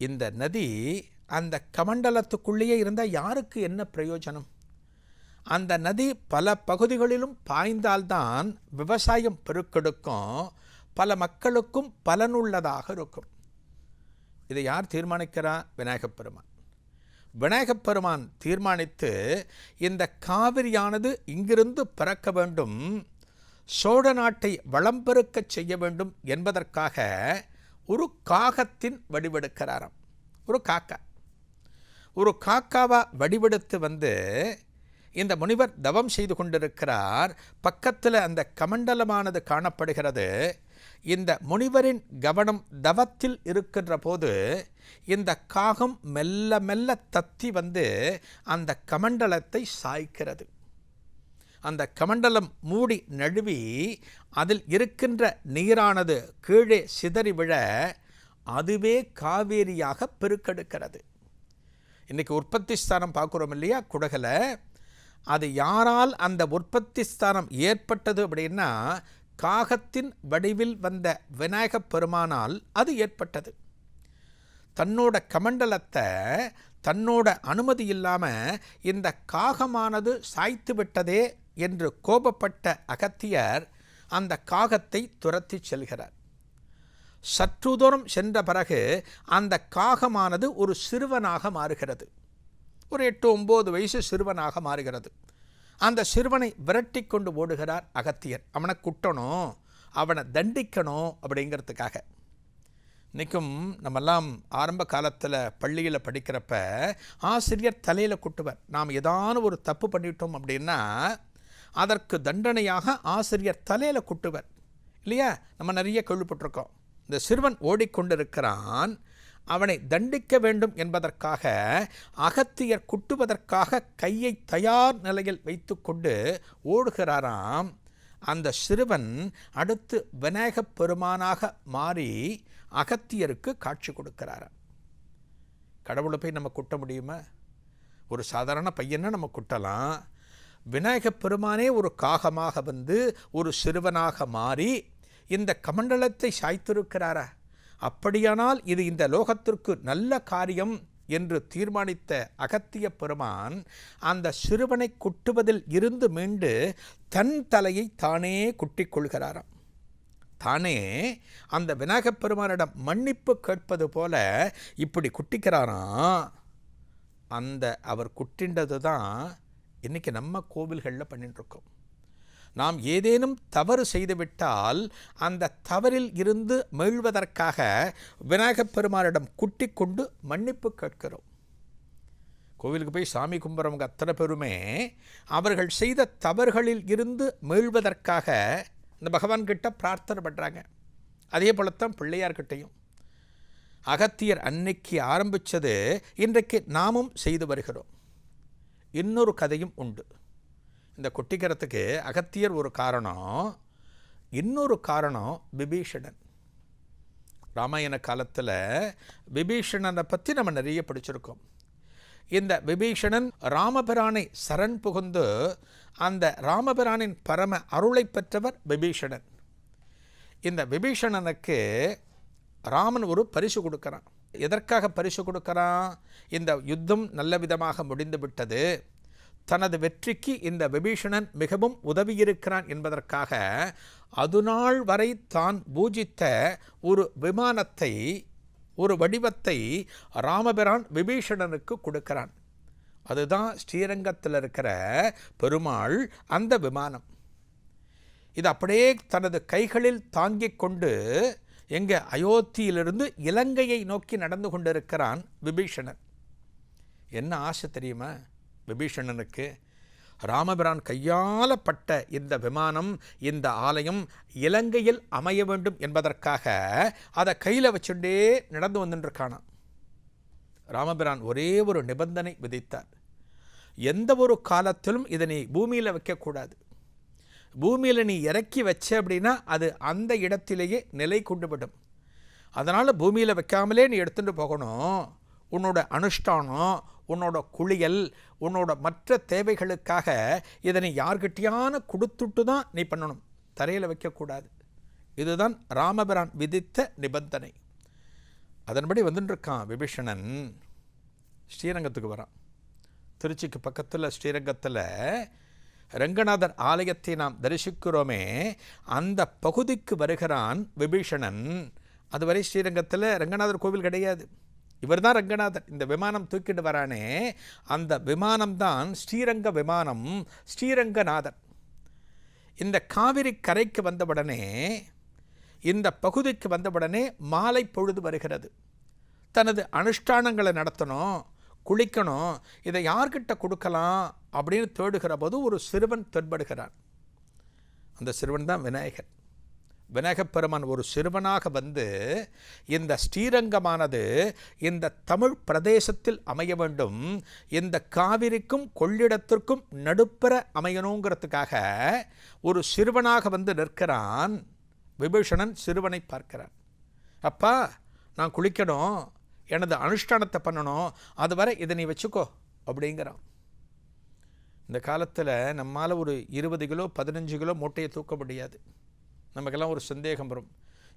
இந்த நதி அந்த கமண்டலத்துக்குள்ளேயே இருந்தால் யாருக்கு என்ன பிரயோஜனம்? அந்த நதி பல பகுதிகளிலும் பாய்ந்தால்தான் விவசாயம் பெருக்கெடுக்கும், பல மக்களுக்கும் பலனுள்ளதாக இருக்கும். இதை யார் தீர்மானிக்கிறா? விநாயகப் பெருமான். விநாயகப் பெருமான் தீர்மானித்து இந்த காவிரியானது இங்கிருந்து பிறக்க வேண்டும், சோழ நாட்டை வளம் பெருக்கச் செய்ய வேண்டும் என்பதற்காக ஒரு காகத்தின் வடிவெடுக்கிறாராம். ஒரு காக்காவா வடிவெடுத்து இந்த முனிவர் தவம் செய்து கொண்டிருக்கிறார். பக்கத்தில் அந்த கமண்டலமானது காணப்படுகிறது. இந்த முனிவரின் கவனம் தவத்தில் இருக்கின்ற போது இந்த காகம் மெல்ல மெல்ல தத்தி அந்த கமண்டலத்தை சாய்க்கிறது. அந்த கமண்டலம் மூடி நழுவி அதில் இருக்கின்ற நீரானது கீழே சிதறி விழ அதுவே காவேரியாக பெருக்கெடுக்கிறது. இன்றைக்கி உற்பத்தி ஸ்தானம் பார்க்குறோம் இல்லையா, குடகில். அது யாரால் அந்த உற்பத்தி ஸ்தானம் ஏற்பட்டது அப்படின்னா, காகத்தின் வடிவில் வந்த விநாயகப் பெருமானால் அது ஏற்பட்டது. தன்னோட கமண்டலத்தை தன்னோட அனுமதி இல்லாமல் இந்த காகமானது சாய்த்து விட்டதே என்று கோபப்பட்ட அகத்தியர் அந்த காகத்தை துரத்தி செல்கிறார். சற்று தூரம் சென்ற பிறகு அந்த காகமானது ஒரு சிறுவனாக மாறுகிறது. ஒரு 8-9 வயசு சிறுவனாக மாறுகிறது. அந்த சிறுவனை விரட்டி கொண்டு ஓடுகிறார் அகத்தியர். அவனை குட்டணும், அவனை தண்டிக்கணும் அப்படிங்கிறதுக்காக. இன்றைக்கும் நம்மெல்லாம் ஆரம்ப காலத்தில் பள்ளியில் படிக்கிறப்ப ஆசிரியர் தலையில் குட்டுவர். நாம் ஏதான ஒரு தப்பு பண்ணிட்டோம் அப்படின்னா அதற்கு தண்டனையாக ஆசிரியர் தலையில் குட்டுவர் இல்லையா? நம்ம நிறைய கேள்விப்பட்டிருக்கோம். இந்த சிறுவன் ஓடிக்கொண்டிருக்கிறான், அவனை தண்டிக்க வேண்டும் என்பதற்காக அகத்தியர் குட்டுவதற்காக கையை தயார் நிலையில் வைத்து கொண்டு ஓடுகிறாராம். அந்த சிறுவன் அடுத்து விநாயகப் பெருமானாக மாறி அகத்தியருக்கு காட்சி கொடுக்கிறாராம். கடவுளை போய் நம்ம குட்ட முடியுமா? ஒரு சாதாரண பையனை நம்ம குட்டலாம். விநாயகப் பெருமானே ஒரு காகமாக வந்து ஒரு சிறுவனாக மாறி இந்த கமண்டலத்தை சாய்த்திருக்கிறாரா? அப்படியானால் இது இந்த லோகத்திற்கு நல்ல காரியம் என்று தீர்மானித்த அகத்திய பெருமான் அந்த சிறுவனை குட்டுவதில் இருந்து மீண்டு தன் தலையை தானே குட்டிக் கொள்கிறாராம். தானே அந்த விநாயகப் பெருமானிடம் மன்னிப்பு கேட்பது போல இப்படி குட்டிக்கிறாராம். அந்த அவர் குட்டின்றது தான் இன்றைக்கி நம்ம கோவில்களில் பண்ணிட்டுருக்கோம். நாம் ஏதேனும் தவறு செய்துவிட்டால் அந்த தவறில் இருந்து மீள்வதற்காக விநாயகப் பெருமானிடம் குட்டி கொண்டு மன்னிப்பு கேட்கிறோம். கோவிலுக்கு போய் சாமி கும்பிட்றவங்க அத்தனை பேருமே அவர்கள் செய்த தவறுகளில் இருந்து மீள்வதற்காக இந்த பகவான்கிட்ட பிரார்த்தனை பண்ணுறாங்க. அதே போலத்தான் பிள்ளையார்கிட்டையும் அகத்தியர் அன்னைக்கு ஆரம்பித்தது இன்றைக்கு நாமும் செய்து வருகிறோம். இன்னொரு கதையும் உண்டு. இந்த கொட்டிக்கிறதுக்கு அகத்தியர் ஒரு காரணம், இன்னொரு காரணம் விபீஷணன். ராமாயண காலத்தில் விபீஷணனை பற்றி நம்ம நிறைய படிச்சிருக்கோம். இந்த விபீஷணன் ராமபிரானை சரண் புகுந்து அந்த ராமபிரானின் பரம அருளை பெற்றவர் விபீஷணன். இந்த விபீஷணனுக்கு ராமன் ஒரு பரிசு கொடுக்குறான். எதற்காக பரிசு கொடுக்குறான்? இந்த யுத்தம் நல்ல விதமாக முடிந்து விட்டது, தனது வெற்றிக்கு இந்த விபீஷணன் மிகவும் உதவியிருக்கிறான் என்பதற்காக அதுநாள் வரை தான் பூஜித்த ஒரு விமானத்தை, ஒரு வடிவத்தை ராமபிரான் விபீஷணனுக்கு கொடுக்கிறான். அதுதான் ஸ்ரீரங்கத்தில் இருக்கிற பெருமாள் அந்த விமானம். இது அப்படியே தனது கைகளில் தாங்கிக் கொண்டு எங்கே அயோத்தியிலிருந்து இலங்கையை நோக்கி நடந்து கொண்டிருக்கிறான் விபீஷணன். என்ன ஆசை தெரியுமா விபீஷணனுக்கு? ராமபிரான் கையால் பட்ட இந்த விமானம், இந்த ஆலயம் இலங்கையில் அமைய வேண்டும் என்பதற்காக அதை கையில் வச்சுட்டே நடந்து வந்துட்டுருக்கானான். ராமபிரான் ஒரே ஒரு நிபந்தனை விதித்தார். எந்த ஒரு காலத்திலும் இதை நீ பூமியில் வைக்கக்கூடாது. பூமியில் நீ இறக்கி வச்ச அப்படின்னா அது அந்த இடத்திலேயே நிலை கொண்டு விடும். அதனால் பூமியில் வைக்காமலே நீ எடுத்துகிட்டு போகணும். உன்னோட அனுஷ்டானம், உன்னோட குளியல், உன்னோட மற்ற தேவைகளுக்காக இதை நீ யார்கிட்டையான கொடுத்துட்டு தான் நீ பண்ணணும், தரையில் வைக்கக்கூடாது. இதுதான் ராமபிரான் விதித்த நிபந்தனை. அதன்படி வந்துட்டுருக்கான் விபீஷணன். ஸ்ரீரங்கத்துக்கு வரான். திருச்சிக்கு பக்கத்தில் ஸ்ரீரங்கத்தில் ரங்கநாதர் ஆலயத்தை நாம் தரிசிக்கிறோமே, அந்த பகுதிக்கு வருகிறான் விபீஷணன். அதுவரை ஸ்ரீரங்கத்தில் ரங்கநாதர் கோவில் கிடையாது. இவர் தான் ரங்கநாதர். இந்த விமானம் தூக்கிட்டு வரானே, அந்த விமானம்தான் ஸ்ரீரங்க விமானம், ஸ்ரீரங்கநாதர். இந்த காவிரி கரைக்கு வந்தவுடனே, இந்த பகுதிக்கு வந்தவுடனே மாலை பொழுது வருகிறது. தனது அனுஷ்டானங்களை நடத்தணும், குளிக்கணும், இதை யார்கிட்ட கொடுக்கலாம் அப்படின்னு தேடுகிற போது ஒரு சிறுவன் தென்படுகிறான். அந்த சிறுவன் தான் விநாயகர். விநாயகப் பெருமான் ஒரு சிறுவனாக வந்து இந்த ஸ்ரீரங்கமானது இந்த தமிழ் பிரதேசத்தில் அமைய வேண்டும், இந்த காவிரிக்கும் கொள்ளிடத்திற்கும் நடுப்பற அமையணுங்கிறதுக்காக ஒரு சிறுவனாக வந்து நிற்கிறான். விபீஷணன் சிறுவனை பார்க்கிறான். அப்பா, நான் குளிக்கணும், எனது அனுஷ்டானத்தை பண்ணணும், அதுவரை இதை நீ வச்சுக்கோ அப்படிங்கிறான். இந்த காலத்தில் நம்மால் ஒரு 20 கிலோ 15 கிலோ மூட்டையை தூக்க முடியாது. நமக்கெல்லாம் ஒரு சந்தேகம் வரும்.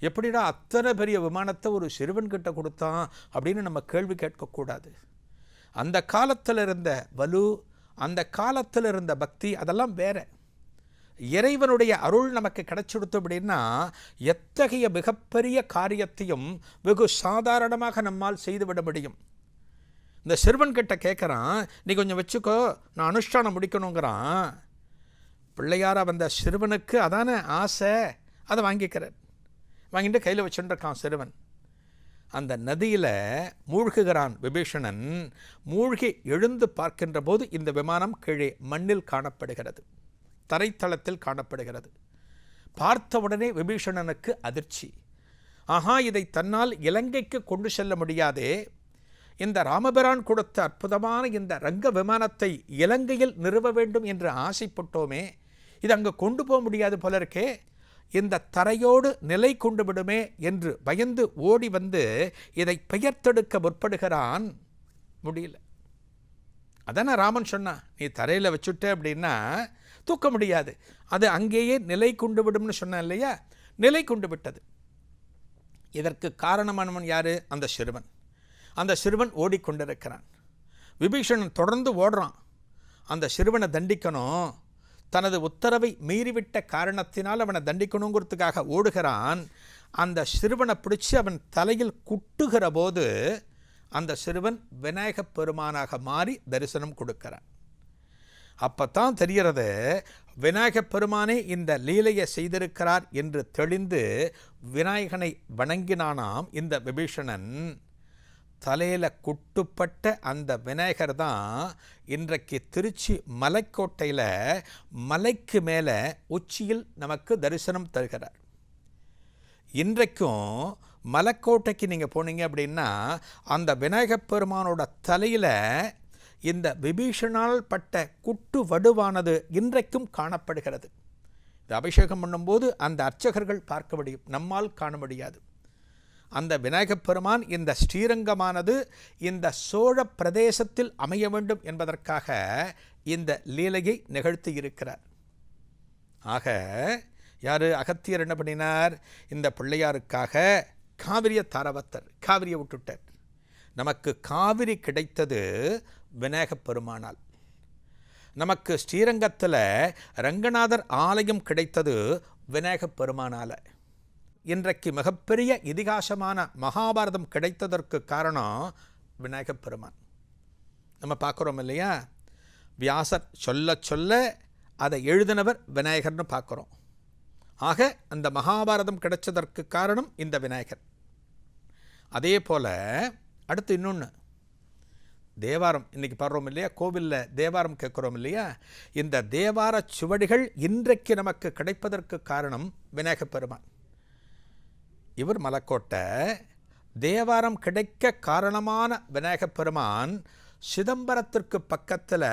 எப்படிடா அத்தனை பெரிய விமானத்தை ஒரு சிறுவன்கிட்ட கொடுத்தான் அப்படின்னு நம்ம கேள்வி கேட்கக்கூடாது. அந்த காலத்தில் இருந்த வலு, அந்த காலத்தில் இருந்த பக்தி, அதெல்லாம் வேற. இறைவனுடைய அருள் நமக்கு கிடைச்சிடுத்து அப்படின்னா எத்தகைய மிகப்பெரிய காரியத்தையும் வெகு சாதாரணமாக நம்மால் செய்துவிட முடியும். இந்த சிறுவன்கிட்ட கேட்குறான், நீ கொஞ்சம் வச்சுக்கோ, நான் அனுஷ்டானம் முடிக்கணுங்கிறான். பிள்ளையார வந்த சிறுவனுக்கு அதான ஆசை, அதை வாங்கிக்கிறார். வாங்கிட்டு கையில் வச்சுருக்கான் சிறுவன். அந்த நதியில் மூழ்குகிறான் விபீஷணன். மூழ்கி எழுந்து பார்க்கின்ற போது இந்த விமானம் கீழே மண்ணில் காணப்படுகிறது, தரைத்தளத்தில் காணப்படுகிறது. பார்த்தவுடனே விபீஷணனுக்கு அதிர்ச்சி. ஆஹா, இதை தன்னால் இலங்கைக்கு கொண்டு செல்ல முடியாதே, இந்த ராமபிரான் கொடுத்த அற்புதமான இந்த ரங்க விமானத்தை இலங்கையில் நிறுவ வேண்டும் என்று ஆசைப்பட்டோமே, இது அங்கே கொண்டு போக முடியாது போல இருக்கே, இந்த தரையோடு நிலை கொண்டு விடுமே என்று பயந்து ஓடி வந்து இதை பெயர்த்தெடுக்க முற்படுகிறான். முடியல. அதான ராமன் சொன்னான், நீ தரையில் வச்சுட்ட அப்படின்னா தூக்க முடியாது, அது அங்கேயே நிலை கொண்டு விடும்னு சொன்னான் இல்லையா? நிலை கொண்டு விட்டது. இதற்கு காரணமானவன் யாரு? அந்த சிறுவன். அந்த சிறுவன் ஓடிக்கொண்டிருக்கிறான். விபீஷணன் தொடர்ந்து ஓடுறான். அந்த சிறுவனை தண்டிக்கணும், தனது உத்தரவை மீறிவிட்ட காரணத்தினால் அவனை தண்டிக்கணுங்கிறதுக்காக ஓடுகிறான். அந்த சிறுவனை பிடிச்சி அவன் தலையில் குட்டுகிற போது அந்த சிறுவன் விநாயகப் பெருமானாக மாறி தரிசனம் கொடுக்கிறான். அப்பத்தான் தெரிகிறது, விநாயகப் பெருமானே இந்த லீலையை செய்திருக்கிறார் என்று தெளிந்து விநாயகனை வணங்கினானாம் இந்த விபீஷணன். தலையில் குட்டுப்பட்ட அந்த விநாயகர் தான் இன்றைக்கு திருச்சி மலைக்கோட்டையில் மலைக்கு மேலே உச்சியில் நமக்கு தரிசனம் தருகிறார். இன்றைக்கும் மலைக்கோட்டைக்கு நீங்கள் போனீங்க அப்படின்னா அந்த விநாயகப் பெருமானோட தலையில் இந்த விபீஷணால் பட்ட குட்டு வடுவானது இன்றைக்கும் காணப்படுகிறது. இந்த அபிஷேகம் பண்ணும்போது அந்த அர்ச்சகர்கள் பார்க்க முடியும், நம்மால் காண முடியாது. அந்த விநாயகப் பெருமான் இந்த ஸ்ரீரங்கமானது இந்த சோழ பிரதேசத்தில் அமைய வேண்டும் என்பதற்காக இந்த லீலையை நிகழ்த்தி இருக்கிறார். ஆக யார்? அகத்தியர் என்ன பண்ணினார்? இந்த பிள்ளையாருக்காக காவிரியை தாரவத்தர், காவிரியை விட்டுட்டார். நமக்கு காவிரி கிடைத்தது விநாயகப் பெருமானால். நமக்கு ஸ்ரீரங்கத்தில் ரங்கநாதர் ஆலயம் கிடைத்தது விநாயகப் பெருமானால். இன்றைக்கு மிகப்பெரிய இதிகாசமான மகாபாரதம் கிடைத்ததற்கு காரணம் விநாயகப் பெருமான். நம்ம பார்க்குறோம் இல்லையா? வியாசர் சொல்ல சொல்ல அதை எழுதினவர் விநாயகர்னு பார்க்குறோம். ஆக அந்த மகாபாரதம் கிடைச்சதற்கு காரணம் இந்த விநாயகர். அதே போல் அடுத்து இன்னொன்று, தேவாரம் இன்றைக்கி பாடுறோம் இல்லையா? கோவிலில் தேவாரம் கேட்குறோம் இல்லையா? இந்த தேவார சுவடிகள் இன்றைக்கு நமக்கு கிடைப்பதற்கு காரணம் விநாயகப் பெருமான். இவர் மலைக்கோட்டை. தேவாரம் கிடைக்க காரணமான விநாயகப் பெருமான் சிதம்பரத்திற்கு பக்கத்தில்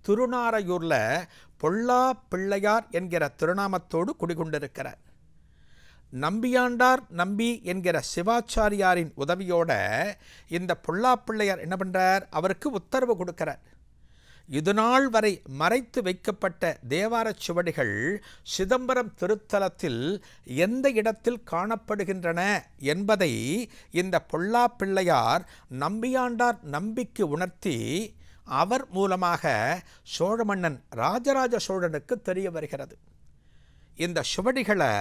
திருநாரையூரில் பொல்லா பிள்ளையார் என்கிற திருநாமத்தோடு குடிகொண்டிருக்கிறார். நம்பியாண்டார் நம்பி என்கிற சிவாச்சாரியாரின் உதவியோட இந்த பொல்லா பிள்ளையார் என்ன பண்ணுறார்? அவருக்கு உத்தரவு கொடுக்கிறார். இதுநாள் வரை மறைத்து வைக்கப்பட்ட தேவார சுவடிகள் சிதம்பரம் திருத்தலத்தில் எந்த இடத்தில் காணப்படுகின்றன என்பதை இந்த பொல்லா பிள்ளையார் நம்பியாண்டார் நம்பிக்கு உணர்த்தி அவர் மூலமாக சோழ மன்னன் ராஜராஜ சோழனுக்கு தெரிய வருகிறது. இந்த சுவடிகளை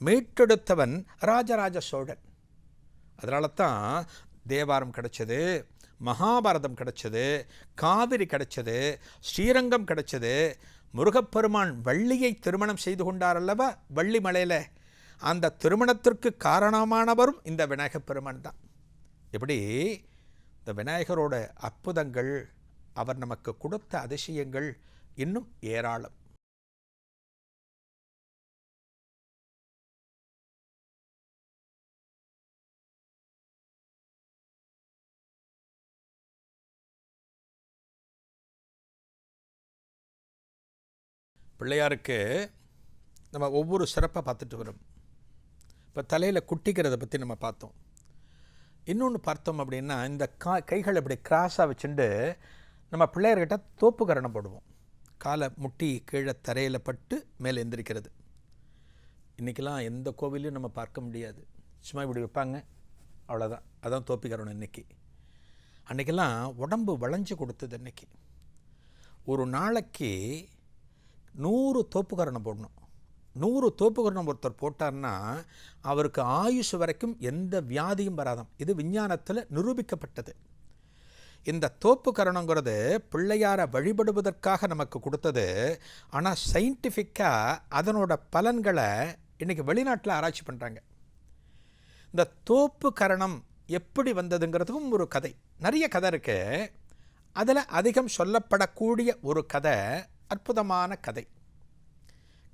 மீட்டெடுத்தவன் ராஜராஜ சோழன். அதனால தான் தேவாரம் கிடைச்சது, மகாபாரதம் கிடைச்சது, காவிரி கிடைச்சது, ஸ்ரீரங்கம் கிடைச்சது. முருகப்பெருமான் வள்ளியை திருமணம் செய்து கொண்டார் அல்லவா வள்ளி மலையில், அந்த திருமணத்திற்கு காரணமானவரும் இந்த விநாயகப் பெருமான் தான். இப்படி இந்த விநாயகரோட அற்புதங்கள், அவர் நமக்கு கொடுத்த அதிசயங்கள் இன்னும் ஏராளம். பிள்ளையாருக்கு நம்ம ஒவ்வொரு சிறப்பாக பார்த்துட்டு வரோம். இப்போ தலையில் குட்டிக்கிறத பற்றி நம்ம பார்த்தோம். இன்னொன்று பார்த்தோம் அப்படின்னா, இந்த கைகளை இப்படி கிராஸாக வச்சுட்டு நம்ம பிள்ளையார்கிட்ட தோப்புக்கரணம் போடுவோம். காலை முட்டி கீழே தரையில் பட்டு மேலே எந்திரிக்கிறது. இன்றைக்கெல்லாம் எந்த கோவிலையும் நம்ம பார்க்க முடியாது. சும்மா இப்படி வைப்பாங்க, அவ்வளோதான். அதான் தோப்பிக்கரணம் இன்றைக்கி. அன்றைக்கெல்லாம் உடம்பு வளைஞ்சு கொடுத்தது. இன்றைக்கி ஒரு நாளைக்கு 100 தோப்புக்கரணம் போடணும். 100 தோப்புக்கரணம் ஒருத்தர் போட்டார்னா அவருக்கு ஆயுஷ் வரைக்கும் எந்த வியாதியும் வராதாம். இது விஞ்ஞானத்தில் நிரூபிக்கப்பட்டது. இந்த தோப்புக்கரணங்கிறது பிள்ளையாரை வழிபடுவதற்காக நமக்கு கொடுத்தது. ஆனால் சயின்டிஃபிக்காக அதனோட பலன்களை இன்றைக்கி வெளிநாட்டில் ஆராய்ச்சி பண்ணுறாங்க. இந்த தோப்பு கரணம் எப்படி வந்ததுங்கிறதுக்கும் ஒரு கதை, நிறைய கதை இருக்குது. அதில் அதிகம் சொல்லப்படக்கூடிய ஒரு கதை அற்புதமான கதை.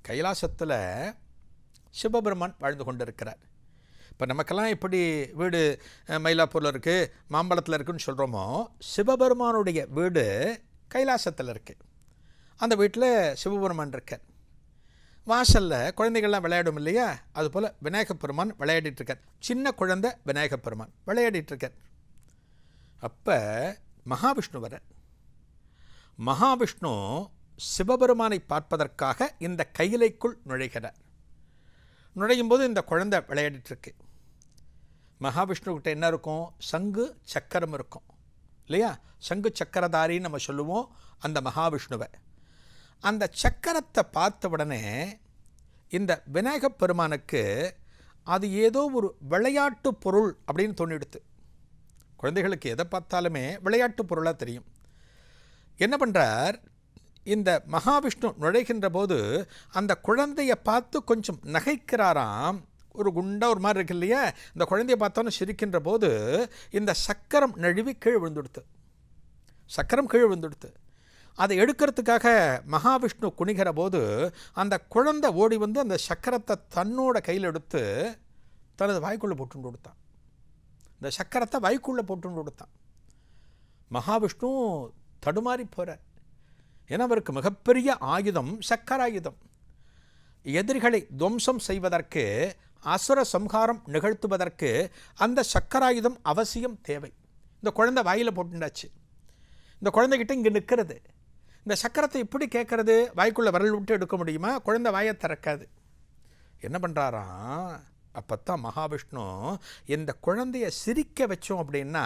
கைலாசத்தில் சிவபெருமான் வாழ்ந்து கொண்டு இருக்கிறார். இப்போ நமக்கெல்லாம் எப்படி வீடு மயிலாப்பூரில் இருக்குது, மாம்பழத்தில் இருக்குதுன்னு சொல்கிறோமோ, சிவபெருமானுடைய வீடு கைலாசத்தில் இருக்குது. அந்த வீட்டில் சிவபெருமான் இருக்கார். வாசலில் குழந்தைகள்லாம் விளையாடும் இல்லையா, அதுபோல் விநாயகப் பெருமான் விளையாடிட்டுருக்கார். சின்ன குழந்தை விநாயகப் பெருமான் விளையாடிட்டுருக்கார். அப்போ மகாவிஷ்ணு வர, மகாவிஷ்ணு சிவபெருமானை பார்ப்பதற்காக இந்த கையிலைக்குள் நுழைகிறார். நுழையும் போது இந்த குழந்தை விளையாடிட்டுருக்கு. மகாவிஷ்ணுக்கிட்ட என்ன இருக்கும்? சங்கு சக்கரம் இருக்கும் இல்லையா? சங்கு சக்கரதாரின்னு நம்ம சொல்லுவோம் அந்த மகாவிஷ்ணுவை. அந்த சக்கரத்தை பார்த்த உடனே இந்த விநாயகப் பெருமானுக்கு அது ஏதோ ஒரு விளையாட்டு பொருள் அப்படின்னு தோணிடுது. குழந்தைகளுக்கு எதை பார்த்தாலுமே விளையாட்டு பொருளாக தெரியும். என்ன பண்ணுறார்? இந்த மகாவிஷ்ணு நுழைகின்ற போது அந்த குழந்தையை பார்த்து கொஞ்சம் நகைக்கிறாராம். ஒரு குண்டா ஒரு மாதிரி இருக்கு இல்லையா, இந்த குழந்தையை பார்த்தோன்னு சிரிக்கின்ற போது இந்த சக்கரம் நழுவி கீழே விழுந்துடுத்து. சக்கரம் கீழே விழுந்துடுத்து. அதை எடுக்கிறதுக்காக மகாவிஷ்ணு குனிகிற போது அந்த குழந்தை ஓடி வந்து அந்த சக்கரத்தை தன்னோட கையில் எடுத்து தனது வாய்க்குள்ளே போட்டு கொடுத்தான். இந்த சக்கரத்தை வாய்க்குள்ளே போட்டு கொடுத்தான். மகாவிஷ்ணு தடுமாறி போகிறார். ஏன்னா அவருக்கு மிகப்பெரிய ஆயுதம் சக்கராயுதம். எதிரிகளை துவம்சம் செய்வதற்கு, அசுர சம்ஹாரம் நிகழ்த்துவதற்கு அந்த சக்கராயுதம் அவசியம் தேவை. இந்த குழந்தை வாயில் போட்டுண்டாச்சு. இந்த குழந்தைகிட்ட இங்கே நிற்கிறது. இந்த சக்கரத்தை எப்படி கேட்கறது? வாய்க்குள்ளே விரல் விட்டு எடுக்க முடியுமா? குழந்தை வாயை திறக்காது. என்ன பண்ணுறாராம்? அப்போத்தான் மகாவிஷ்ணு இந்த குழந்தைய சிரிக்க வச்சோம் அப்படின்னா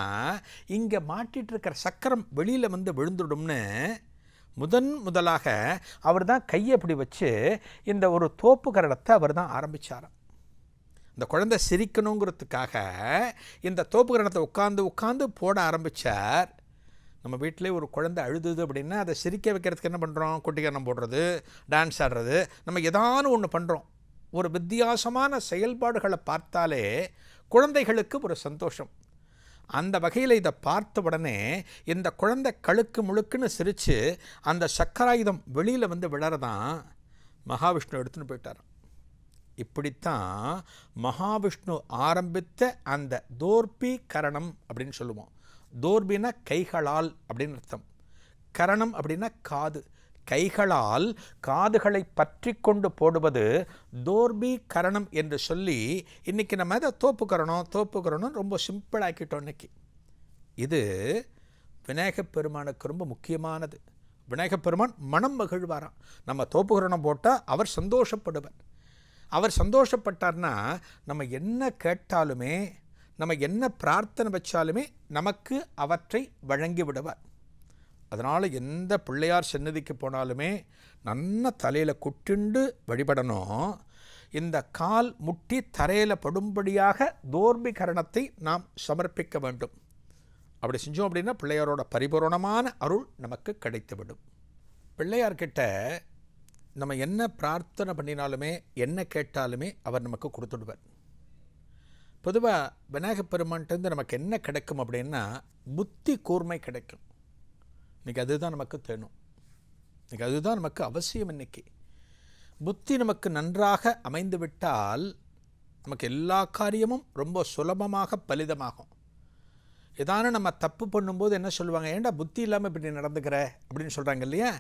இங்கே மாட்டிகிட்டு இருக்கிற சக்கரம் வெளியில் வந்து விழுந்துடும்னு முதலாக அவர் தான் கையை இப்படி வச்சு இந்த ஒரு தோப்பு கரணத்தை அவர் தான் ஆரம்பித்தாராம். இந்த குழந்தை சிரிக்கணுங்கிறதுக்காக இந்த தோப்பு கரணத்தை உட்காந்து போட ஆரம்பித்தார். நம்ம வீட்டிலே ஒரு குழந்தை அழுதுது அப்படின்னா அதை சிரிக்க வைக்கிறதுக்கு என்ன பண்ணுறோம்? குட்டிக்கரணம் போடுறது, டான்ஸ் ஆடுறது, நம்ம ஏதானு ஒன்று பண்ணுறோம். ஒரு வித்தியாசமான செயல்பாடுகளை பார்த்தாலே குழந்தைகளுக்கு ஒரு சந்தோஷம். அந்த வகையில் இதை பார்த்த உடனே இந்த குழந்தை கழுக்கு முழுக்குன்னு சிரித்து அந்த சக்கராயுதம் வெளியில் வந்து விழறதான் மகாவிஷ்ணு எடுத்துன்னு போயிட்டார். இப்படித்தான் மகாவிஷ்ணு ஆரம்பித்த அந்த தோர்பி கரணம் அப்படின்னு சொல்லுவோம். தோர்பினா கைகளால் அப்படின்னு அர்த்தம். கரணம் அப்படின்னா காது. கைகளால் காதுகளை பற்றி கொண்டு போடுவது தோர்பி கரணம் என்று சொல்லி இன்றைக்கி நம்ம அதை தோப்புக்கரணம் ரொம்ப சிம்பிளாக்கிட்டோம். இன்றைக்கி இது விநாயகப் பெருமானுக்கு ரொம்ப முக்கியமானது. விநாயகப் பெருமான் மனம் மகிழ்வாராம். நம்ம தோப்புக்கரணம் போட்டால் அவர் சந்தோஷப்படுவார். அவர் சந்தோஷப்பட்டார்னா நம்ம என்ன கேட்டாலுமே, நம்ம என்ன பிரார்த்தனை வச்சாலுமே நமக்கு அவற்றை வழங்கி விடுவார். அதனால் எந்த பிள்ளையார் சன்னதிக்கு போனாலுமே நல்ல தலையில் குட்டிண்டு வழிபடணும். இந்த கால் முட்டி தரையில் படும்படியாக தோர்பி கரணத்தை நாம் சமர்ப்பிக்க வேண்டும். அப்படி செஞ்சோம் அப்படின்னா பிள்ளையாரோட பரிபூரணமான அருள் நமக்கு கிடைத்துவிடும். பிள்ளையார்கிட்ட நம்ம என்ன பிரார்த்தனை பண்ணினாலுமே, என்ன கேட்டாலுமே அவர் நமக்கு கொடுத்துடுவார். பொதுவாக விநாயகப் பெருமான்கிட்டேருந்து நமக்கு என்ன கிடைக்கும் அப்படின்னா புத்தி கூர்மை கிடைக்கும். இன்றைக்கி அதுதான் நமக்கு தேணும். இன்றைக்கி அதுதான் நமக்கு அவசியம். இன்றைக்கி புத்தி நமக்கு நன்றாக அமைந்து விட்டால் நமக்கு எல்லா காரியமும் ரொம்ப சுலபமாக பலிதமாகும். ஏதான நம்ம தப்பு பண்ணும்போது என்ன சொல்லுவாங்க? ஏன்டா புத்தி இல்லாமல் இப்படி நடந்துக்கிற அப்படின்னு சொல்கிறாங்க இல்லையா?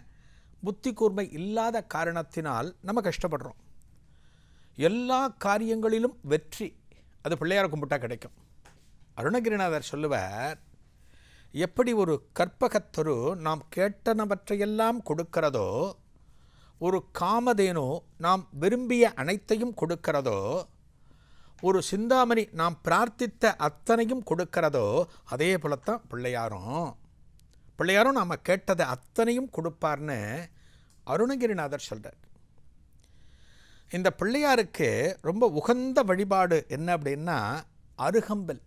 புத்தி கூர்மை இல்லாத காரணத்தினால் நம்ம கஷ்டப்படுறோம். எல்லா காரியங்களிலும் வெற்றி அது பிள்ளையார் கும்பிட்டா கிடைக்கும். அருணகிரிநாதர் சொல்லுவார், எப்படி ஒரு கற்பகத்தரு நாம் கேட்டனவற்றையெல்லாம் கொடுக்கிறதோ, ஒரு காமதேனு நாம் விரும்பிய அனைத்தையும் கொடுக்கிறதோ, ஒரு சிந்தாமணி நாம் பிரார்த்தித்த அத்தனையும் கொடுக்கிறதோ அதே போலத்தான் பிள்ளையாரும் நாம் கேட்டதை அத்தனையும் கொடுப்பார்னு அருணகிரிநாதர் சொல்கிறார். இந்த பிள்ளையாருக்கு ரொம்ப உகந்த வழிபாடு என்ன அப்படின்னா அருகம்பல்.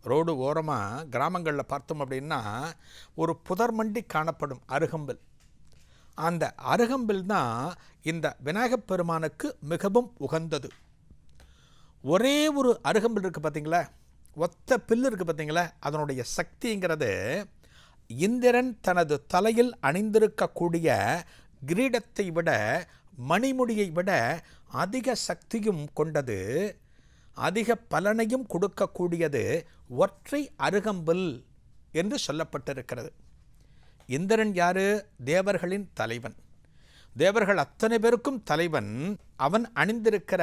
ரோடு ஓரமாக கிராமங்களில் பார்த்தோம் அப்படின்னா ஒரு புதர் மண்டி காணப்படும் அருகம்பல். அந்த அருகம்பல் தான் இந்த விநாயகப் பெருமானுக்கு மிகவும் உகந்தது. ஒரே ஒரு அருகம்பல் இருக்குது பார்த்தீங்களா, ஒத்த பில்லு இருக்குது பார்த்தீங்களா, அதனுடைய சக்திங்கிறது இந்திரன் தனது தலையில் அணிந்திருக்கக்கூடிய கிரீடத்தை விட மணிமுடியை விட அதிக சக்தியும் கொண்டது, அதிக பலனையும் கொடுக்கக்கூடியது ஒற்றை அருகம்புல் என்று சொல்லப்பட்டிருக்கிறது. இந்திரன் யாரு? தேவர்களின் தலைவன். தேவர்கள் அத்தனை பேருக்கும் தலைவன். அவன் அணிந்திருக்கிற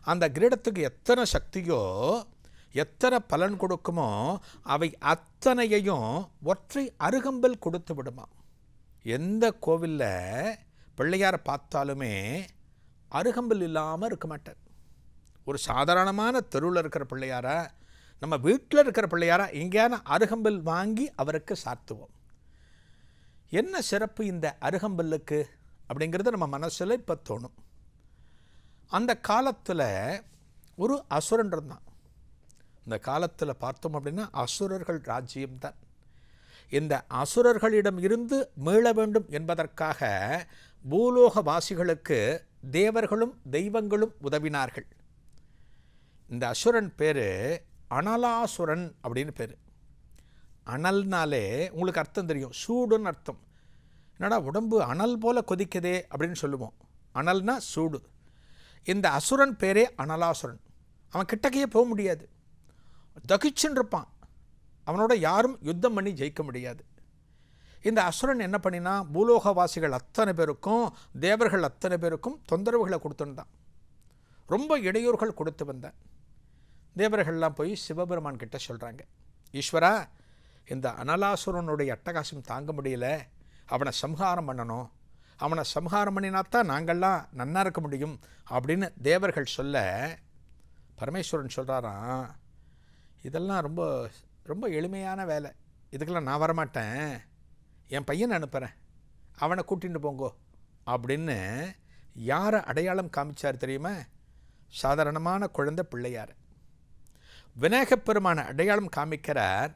அந்த கிரீடத்துக்கு எத்தனை சக்தியோ, எத்தனை பலன் கொடுக்குமோ, அவை அத்தனையையும் ஒற்றை அருகம்பல் கொடுத்து விடுமா. எந்த கோவிலில் பிள்ளையாரை பார்த்தாலுமே அருகம்பல் இல்லாமல் இருக்க மாட்டார். ஒரு சாதாரணமான தெருவில் இருக்கிற பிள்ளையாரா, நம்ம வீட்டில் இருக்கிற பிள்ளையாரா, எங்கேயான அருகம்பல் வாங்கி அவருக்கு சாத்துவோம். என்ன சிறப்பு இந்த அருகம்பல்லுக்கு அப்படிங்கிறது நம்ம மனசில் இப்போ தோணும். அந்த காலத்தில் ஒரு அசுரன் இருந்தான். இந்த காலத்தில் பார்த்தோம் அப்படின்னா அசுரர்கள் ராஜ்யம்தான். இந்த அசுரர்களிடம் இருந்து மீள வேண்டும் என்பதற்காக பூலோகவாசிகளுக்கு தேவர்களும் தெய்வங்களும் உதவினார்கள். இந்த அசுரன் பேர் அனலாசுரன் அப்படின்னு பேர். அனல்னாலே உங்களுக்கு அர்த்தம் தெரியும், சூடுன்னு அர்த்தம். என்னடா உடம்பு அனல் போல கொதிக்குதே அப்படின்னு சொல்லுவோம். அனல்னா சூடு. இந்த அசுரன் பேரே அனலாசுரன். அவன் கிட்டக்கையே போக முடியாது, தகிச்சுன்னு இருப்பான். அவனோட யாரும் யுத்தம் பண்ணி ஜெயிக்க முடியாது. இந்த அசுரன் என்ன பண்ணினா, பூலோகவாசிகள் அத்தனை பேருக்கும் தேவர்கள் அத்தனை பேருக்கும் தொந்தரவுகளை கொடுத்துருந்தான். ரொம்ப இடையூறுகள் கொடுத்து வந்தான். தேவர்கள்லாம் போய் சிவபெருமான் கிட்ட சொல்கிறாங்க, ஈஸ்வரா, இந்த அனலாசுரனுடைய அட்டகாசம் தாங்க முடியல, அவனை சம்ஹாரம் பண்ணணும், அவனை சம்ஹாரம் பண்ணினாத்தான் நாங்கள்லாம் நன்னா இருக்க முடியும் அப்படின்னு தேவர்கள் சொல்ல, பரமேஸ்வரன் சொல்கிறாராம், இதெல்லாம் ரொம்ப ரொம்ப எளிமையான வேலை, இதுக்கெல்லாம் நான் வரமாட்டேன், என் பையனை அனுப்புகிறேன், அவனை கூட்டிகிட்டு போங்கோ அப்படின்னு யாரை அடையாளம் காமிச்சார் தெரியுமா? சாதாரணமான குழந்தை பிள்ளையார். விநாயகப் பெருமான அடையாளம் காமிக்கிறார்.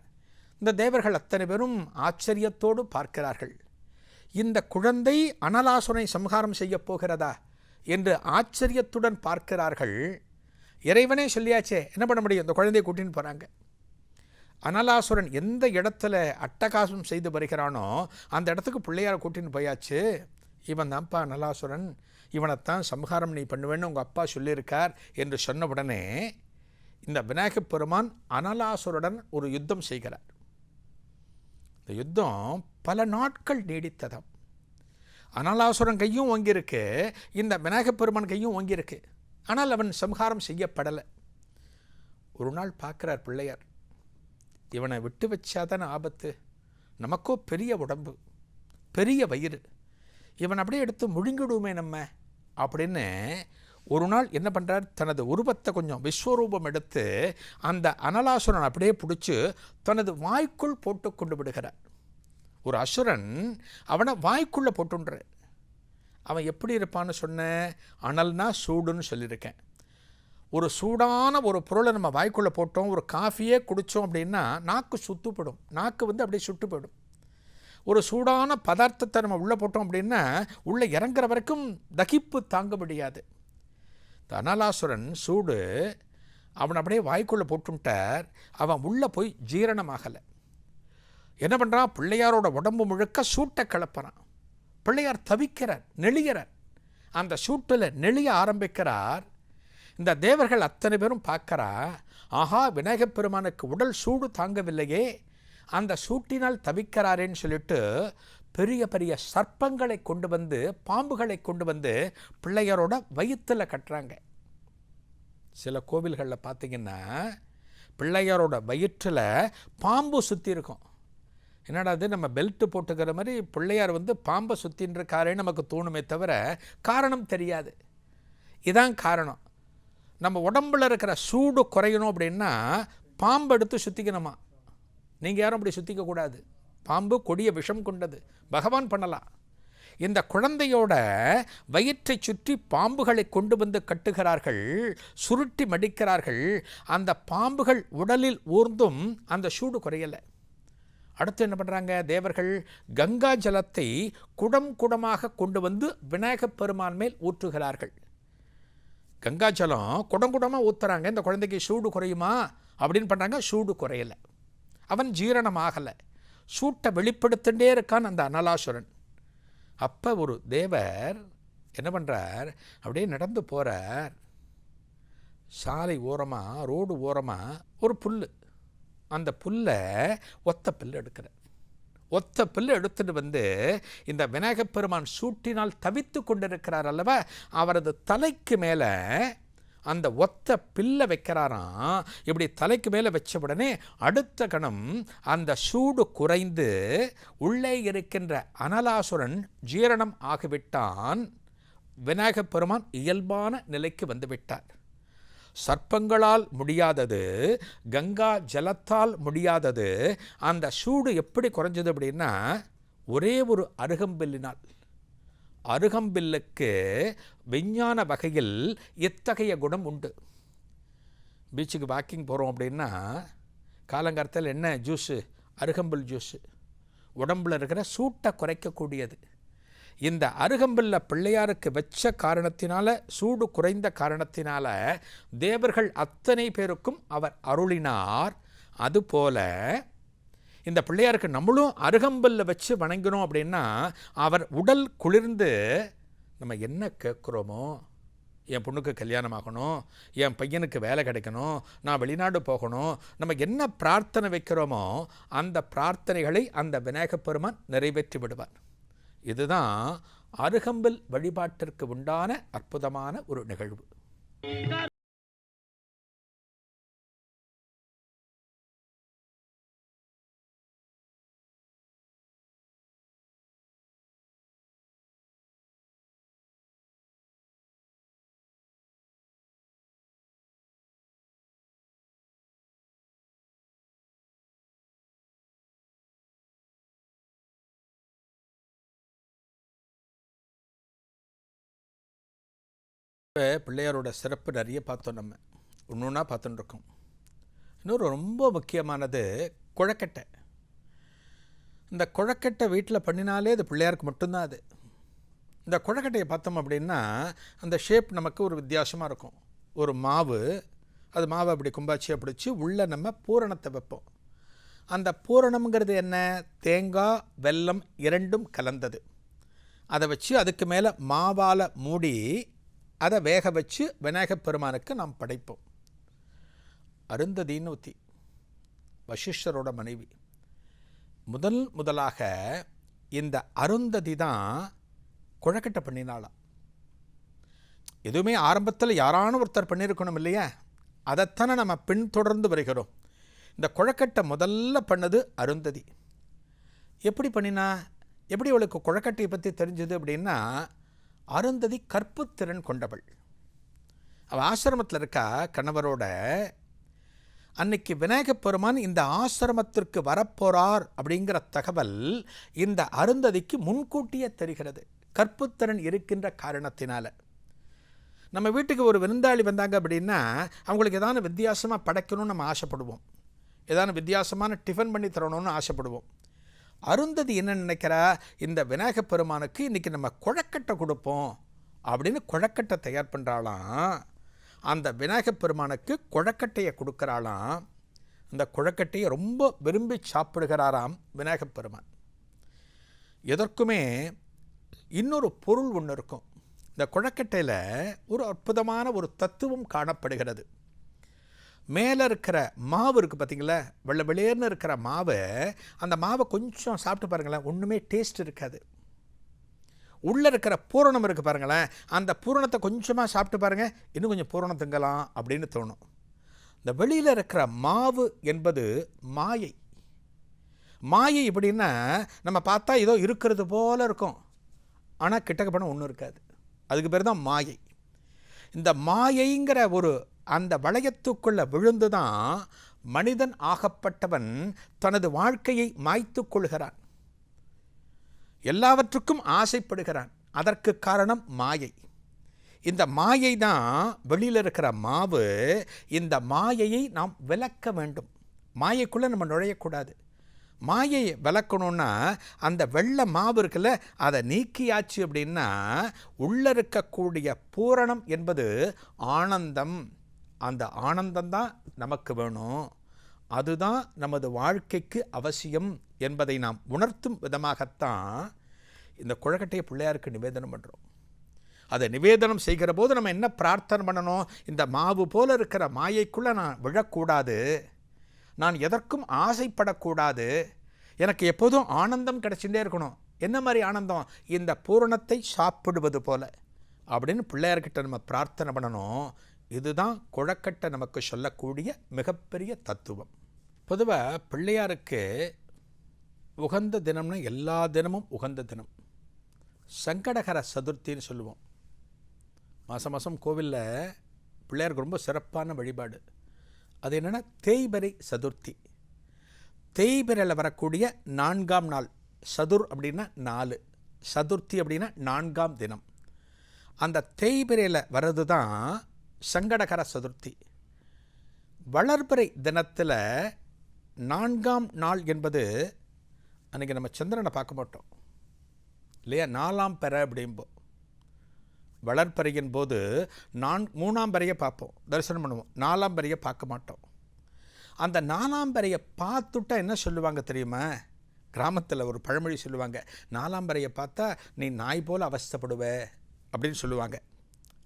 இந்த தேவர்கள் அத்தனை பேரும் ஆச்சரியத்தோடு பார்க்கிறார்கள். இந்த குழந்தை அனலாசுரனை சம்ஹாரம் செய்ய போகிறதா என்று ஆச்சரியத்துடன் பார்க்கிறார்கள். இறைவனே சொல்லியாச்சே, என்ன பண்ண முடியும்? இந்த குழந்தையை கூட்டின்னு போகிறாங்க. அனலாசுரன் எந்த இடத்துல அட்டகாசம் செய்து வருகிறானோ அந்த இடத்துக்கு பிள்ளையாரை கூட்டின்னு போயாச்சு. இவன் தான்ப்பா அனலாசுரன், இவனைத்தான் சம்ஹாரம் நீ பண்ணுவேன்னு உங்கள் அப்பா சொல்லியிருக்கார் என்று சொன்ன உடனே இந்த விநாயகப் பெருமான் அனலாசுரனுடன் ஒரு யுத்தம் செய்கிறார். இந்த யுத்தம் பல நாட்கள் நீடித்ததாம். அனலாசுரன் கையும் ஓங்கியிருக்கு, இந்த விநாயகப் பெருமான் கையும் ஓங்கியிருக்கு. ஆனால் அவன் சம்ஹாரம் செய்யப்படலை. ஒரு நாள் பார்க்குறார் பிள்ளையார், இவனை விட்டு வச்சாதானே ஆபத்து, நமக்கோ பெரிய உடம்பு, பெரிய வயிறு, இவன் அப்படியே எடுத்து முழுங்கிடுவோமே நம்ம அப்படின்னு ஒரு நாள் என்ன பண்ணுறார், தனது உருவத்தை கொஞ்சம் விஸ்வரூபம் எடுத்து அந்த அனலாசுரன் அப்படியே பிடிச்சி தனது வாய்க்குள் போட்டு கொண்டு விடுகிறார். ஒரு அசுரன் அவனை வாய்க்குள்ளே போட்டுன்றார். அவன் எப்படி இருப்பான்னு சொன்ன, அனல்னா சூடுன்னு சொல்லியிருக்கேன். ஒரு சூடான ஒரு பொருளை நம்ம வாய்க்குள்ளே போட்டோம், ஒரு காஃபியே குடித்தோம் அப்படின்னா நாக்கு சுத்துப்படும், நாக்கு அப்படியே சுட்டு போயிடும். ஒரு சூடான பதார்த்தத்தை நம்ம உள்ளே போட்டோம் அப்படின்னா உள்ளே இறங்குற வரைக்கும் தகிப்பு தாங்க முடியாது. அனலாசுரன் சூடு அவன் அப்படியே வாய்க்குள்ளே போட்டுட்டார். அவன் உள்ளே போய் ஜீரணமாகலை. என்ன பண்ணுறான், பிள்ளையாரோட உடம்பு முழுக்க சூட்டை கிளப்புறான். பிள்ளையார் தவிக்கிறார், நெளிகிறார். அந்த சூட்டில் நெளிய ஆரம்பிக்கிறார். இந்த தேவர்கள் அத்தனை பேரும் பார்க்கறா, ஆஹா, விநாயகப் பெருமானுக்கு உடல் சூடு தாங்கவில்லையே, அந்த சூட்டினால் தவிக்கிறாரேன்னு சொல்லிட்டு பெரிய பெரிய சர்ப்பங்களை கொண்டு வந்து, பாம்புகளை கொண்டு வந்து பிள்ளையாரோட வயிற்றில் கட்டுறாங்க. சில கோவில்களில் பார்த்தீங்கன்னா பிள்ளையாரோட வயிற்றில் பாம்பு சுற்றி இருக்கும். என்னடா அது, நம்ம பெல்ட்டு போட்டுக்கிற மாதிரி பிள்ளையார் பாம்பை சுற்றின்னு இருக்காரே நமக்கு தோணுமே தவிர காரணம் தெரியாது. இதான் காரணம். நம்ம உடம்புல இருக்கிற சூடு குறையணும் அப்படின்னா பாம்பு எடுத்து சுற்றிக்கணுமா. நீங்கள் யாரும் அப்படி சுற்றிக்கக்கூடாது. பாம்பு கொடிய விஷம் கொண்டது. பகவான் பண்ணலாம். இந்த குழந்தையோட வயிற்றை சுற்றி பாம்புகளை கொண்டு வந்து கட்டுகிறார்கள், சுருட்டி மடிக்கிறார்கள். அந்த பாம்புகள் உடலில் ஊர்ந்தும் அந்த சூடு குறையலை. அடுத்து என்ன பண்ணுறாங்க தேவர்கள்? கங்கா ஜலத்தை குடம் குடமாக கொண்டு வந்து விநாயகப் பெருமான் மேல் ஊற்றுகிறார்கள். கங்கா ஜலம் குடங்குடமாக ஊற்றுறாங்க. இந்த குழந்தைக்கு சூடு குறையுமா அப்படின்னு பண்ணுறாங்க. சூடு குறையலை. அவன் ஜீரணமாகலை. சூட்டை வெளிப்படுத்திகிட்டே இருக்கான் அந்த அனலாசுரன். அப்போ ஒரு தேவர் என்ன பண்ணுறார்? அப்படியே நடந்து போகிறார். சாலை ஓரமாக, ரோடு ஓரமாக ஒரு புல். அந்த புல்லை ஒத்த புல் எடுக்கிறார். ஒத்த புல் எடுத்துட்டு வந்து இந்த விநாயகப் பெருமான் சூட்டினால் தவித்து கொண்டிருக்கிறார் அல்லவா, அவரது தலைக்கு மேலே அந்த ஒத்த பில்லை வைக்கிறாராம். இப்படி தலைக்கு மேலே வச்ச உடனே அடுத்த கணம் அந்த சூடு குறைந்து உள்ளே இருக்கின்ற அனலாசுரன் ஜீரணம் ஆகிவிட்டான். விநாயகப் பெருமான் இயல்பான நிலைக்கு வந்துவிட்டார். சர்ப்பங்களால் முடியாதது, கங்கா ஜலத்தால் முடியாதது. அந்த சூடு எப்படி குறைஞ்சது அப்படின்னா ஒரே ஒரு அருகம்பில்லினால். அருகம்பில்லுக்கு விஞ்ஞான வகையில் எத்தகைய குணம் உண்டு. பீச்சுக்கு வாக்கிங் போகிறோம் அப்படின்னா காலங்காலத்தில் என்ன ஜூஸு? அருகம்பில் ஜூஸு. உடம்பில் இருக்கிற சூட்டை குறைக்கக்கூடியது. இந்த அருகம்பில்ல பிள்ளையாருக்கு வச்ச காரணத்தினால, சூடு குறைந்த காரணத்தினால தேவர்கள் அத்தனை பேருக்கும் அவர் அருளினார். அதுபோல இந்த பிள்ளையாருக்கு நம்மளும் அருகம்பில்ல வச்சு வணங்கினோம் அப்படின்னா அவர் உடல் குளிர்ந்து நம்ம என்ன கேட்குறோமோ, என் பொண்ணுக்கு கல்யாணம் ஆகணும், என் பையனுக்கு வேலை கிடைக்கணும், நான் வெளிநாடு போகணும், நம்ம என்ன பிரார்த்தனை வைக்கிறோமோ அந்த பிரார்த்தனைகளை அந்த விநாயகப் பெருமான் நிறைவேற்றி விடுவார். இதுதான் அருகம்பில் வழிபாட்டிற்கு உண்டான அற்புதமான ஒரு நிகழ்வு. பிள்ளையாரோட சிறப்பு நிறைய பார்த்தோம். நம்ம ஒன்று ஒன்றா பார்த்துன்னு இருக்கோம். இன்னொரு ரொம்ப முக்கியமானது குழக்கட்டை. இந்த குழக்கட்டை வீட்டில் பண்ணினாலே அது பிள்ளையாருக்கு மட்டும்தான். அது இந்த குழக்கட்டையை பார்த்தோம் அப்படின்னா அந்த ஷேப் நமக்கு ஒரு வித்தியாசமாக இருக்கும். ஒரு மாவு, அது மாவை அப்படி கும்பாச்சியாக பிடிச்சி உள்ளே நம்ம பூரணத்தை வைப்போம். அந்த பூரணம்ங்கிறது என்ன? தேங்காய் வெல்லம் இரண்டும் கலந்தது. அதை வச்சு அதுக்கு மேலே மாவால் மூடி அதை வேக வச்சு விநாயகப் பெருமானுக்கு நாம் படைப்போம். அருந்ததின்னு ஊற்றி வசிஷ்டரோட மனைவி முதலாக இந்த அருந்ததி தான் குழக்கட்டை பண்ணினாலாம். எதுவுமே ஆரம்பத்தில் யாரான ஒருத்தர் பண்ணியிருக்கணும் இல்லையா? அதைத்தானே நம்ம பின்தொடர்ந்து வருகிறோம். இந்த குழக்கட்டை முதல்ல பண்ணது அருந்ததி. எப்படி பண்ணினா? எப்படி அவளுக்கு குழக்கட்டையை பற்றி தெரிஞ்சது அப்படின்னா, அருந்ததி கற்புத்திறன் கொண்டவள். அவள் ஆசிரமத்தில் இருக்கா கணவரோட. அன்னைக்கு விநாயகப் பெருமான் இந்த ஆசிரமத்திற்கு வரப்போறார் அப்படிங்கிற தகவல் இந்த அருந்ததிக்கு முன்கூட்டியே தெரிகிறது, கற்புத்திறன் இருக்கின்ற காரணத்தினால. நம்ம வீட்டுக்கு ஒரு விருந்தாளி வந்தாங்க அப்படின்னா அவங்களுக்கு ஏதாவது வித்தியாசமாக படைக்கணும்னு நம்ம ஆசைப்படுவோம், ஏதாவது வித்தியாசமான டிஃபன் பண்ணி தரணும்னு ஆசைப்படுவோம். அருந்ததி என்ன நினைக்கிறா? இந்த விநாயகப் பெருமானுக்கு இன்றைக்கி நம்ம குழக்கட்டை கொடுப்போம் அப்படின்னு குழக்கட்டை தயார் பண்ணுறாளாம். அந்த விநாயகப் பெருமானுக்கு குழக்கட்டையை கொடுக்குறாளாம். அந்த குழக்கட்டையை ரொம்ப விரும்பி சாப்பிடுகிறாராம் விநாயகப் பெருமான். எதற்குமே இன்னொரு பொருள் ஒன்று இருக்கும். இந்த குழக்கட்டையில் ஒரு அற்புதமான ஒரு தத்துவம் காணப்படுகிறது. மேலே இருக்கிற மாவு இருக்குது பார்த்தீங்களா, வெள்ளை வெளியேர்னு இருக்கிற மாவு, அந்த மாவை கொஞ்சம் சாப்பிட்டு பாருங்களேன், ஒன்றுமே டேஸ்ட் இருக்காது. உள்ளே இருக்கிற பூரணம் இருக்குது பாருங்களேன், அந்த பூரணத்தை கொஞ்சமாக சாப்பிட்டு பாருங்கள், இன்னும் கொஞ்சம் பூரணம் திங்கலாம் அப்படின்னு தோணும். இந்த வெளியில் இருக்கிற மாவு என்பது மாயை. மாயை எப்படின்னா நம்ம பார்த்தா ஏதோ இருக்கிறது போல் இருக்கும், ஆனால் கிட்டக்க போனால் ஒன்றும் இருக்காது. அதுக்கு பேர் தான் மாயை. இந்த மாயைங்கிற ஒரு அந்த வளையத்துக்குள்ள விழுந்துதான் மனிதன் ஆகப்பட்டவன் தனது வாழ்க்கையை மாய்த்து கொள்கிறான். எல்லாவற்றுக்கும் ஆசைப்படுகிறான். அதற்கு காரணம் மாயை. இந்த மாயை தான் வெளியில் இருக்கிற மாவு. இந்த மாயையை நாம் விலக்க வேண்டும். மாயைக்குள்ளே நம்ம நுழையக்கூடாது. மாயையை விளக்கணும்னா அந்த வெள்ளை மாவு இருக்குல்ல, அதை நீக்கியாச்சு அப்படின்னா உள்ளே இருக்கக்கூடிய பூரணம் என்பது ஆனந்தம். அந்த ஆனந்தம்தான் நமக்கு வேணும். அதுதான் நமது வாழ்க்கைக்கு அவசியம் என்பதை நாம் உணர்த்தும் விதமாகத்தான் இந்த கொழுக்கட்டையை பிள்ளையாருக்கு நிவேதனம் பண்ணுறோம். அதை நிவேதனம் செய்கிற போது நம்ம என்ன பிரார்த்தனை பண்ணணும்? இந்த மாவு போல இருக்கிற மாயைக்குள்ளே நான் விழக்கூடாது, நான் எதற்கும் ஆசைப்படக்கூடாது, எனக்கு எப்போதும் ஆனந்தம் கிடைச்சுட்டே இருக்கணும். என்ன மாதிரி ஆனந்தம்? இந்த பூரணத்தை சாப்பிடுவது போல அப்படின்னு பிள்ளையார்கிட்ட நம்ம பிரார்த்தனை பண்ணணும். இதுதான் கொழுக்கட்டை நமக்கு சொல்லக்கூடிய மிகப்பெரிய தத்துவம். பொதுவாக பிள்ளையாருக்கு உகந்த தினம்னா எல்லா தினமும் உகந்த தினம். சங்கடகர சதுர்த்தின்னு சொல்லுவோம். மாதம் மாதம் கோவிலில் பிள்ளையாருக்கு ரொம்ப சிறப்பான வழிபாடு. அது என்னென்னா தேய்பிறை சதுர்த்தி. தேய்பிறையில் வரக்கூடிய 4ஆம் நாள். சதுர் அப்படின்னா 4, சதுர்த்தி அப்படின்னா 4ஆம் தினம். அந்த தேய்பிறையில் வர்றது தான் சங்கடகர சதுர்த்தி. வளர்பிறை தினத்தில் 4ஆம் நாள் என்பது அன்றைக்கி நம்ம சந்திரனை பார்க்க மாட்டோம் இல்லையா? 4ஆம் பிறை அப்படிம்போம். வளர்ப்பறையின் போது 3ஆம் பிறையை பார்ப்போம், தரிசனம் பண்ணுவோம். 4ஆம் பிறையை பார்க்க மாட்டோம். அந்த 4ஆம் பிறையை பார்த்துட்டா என்ன சொல்லுவாங்க தெரியுமா? கிராமத்தில் ஒரு பழமொழி சொல்லுவாங்க, 4ஆம் பிறையை பார்த்தா நீ நாய் போல் அவஸ்தைப்படுவ அப்படின்னு சொல்லுவாங்க.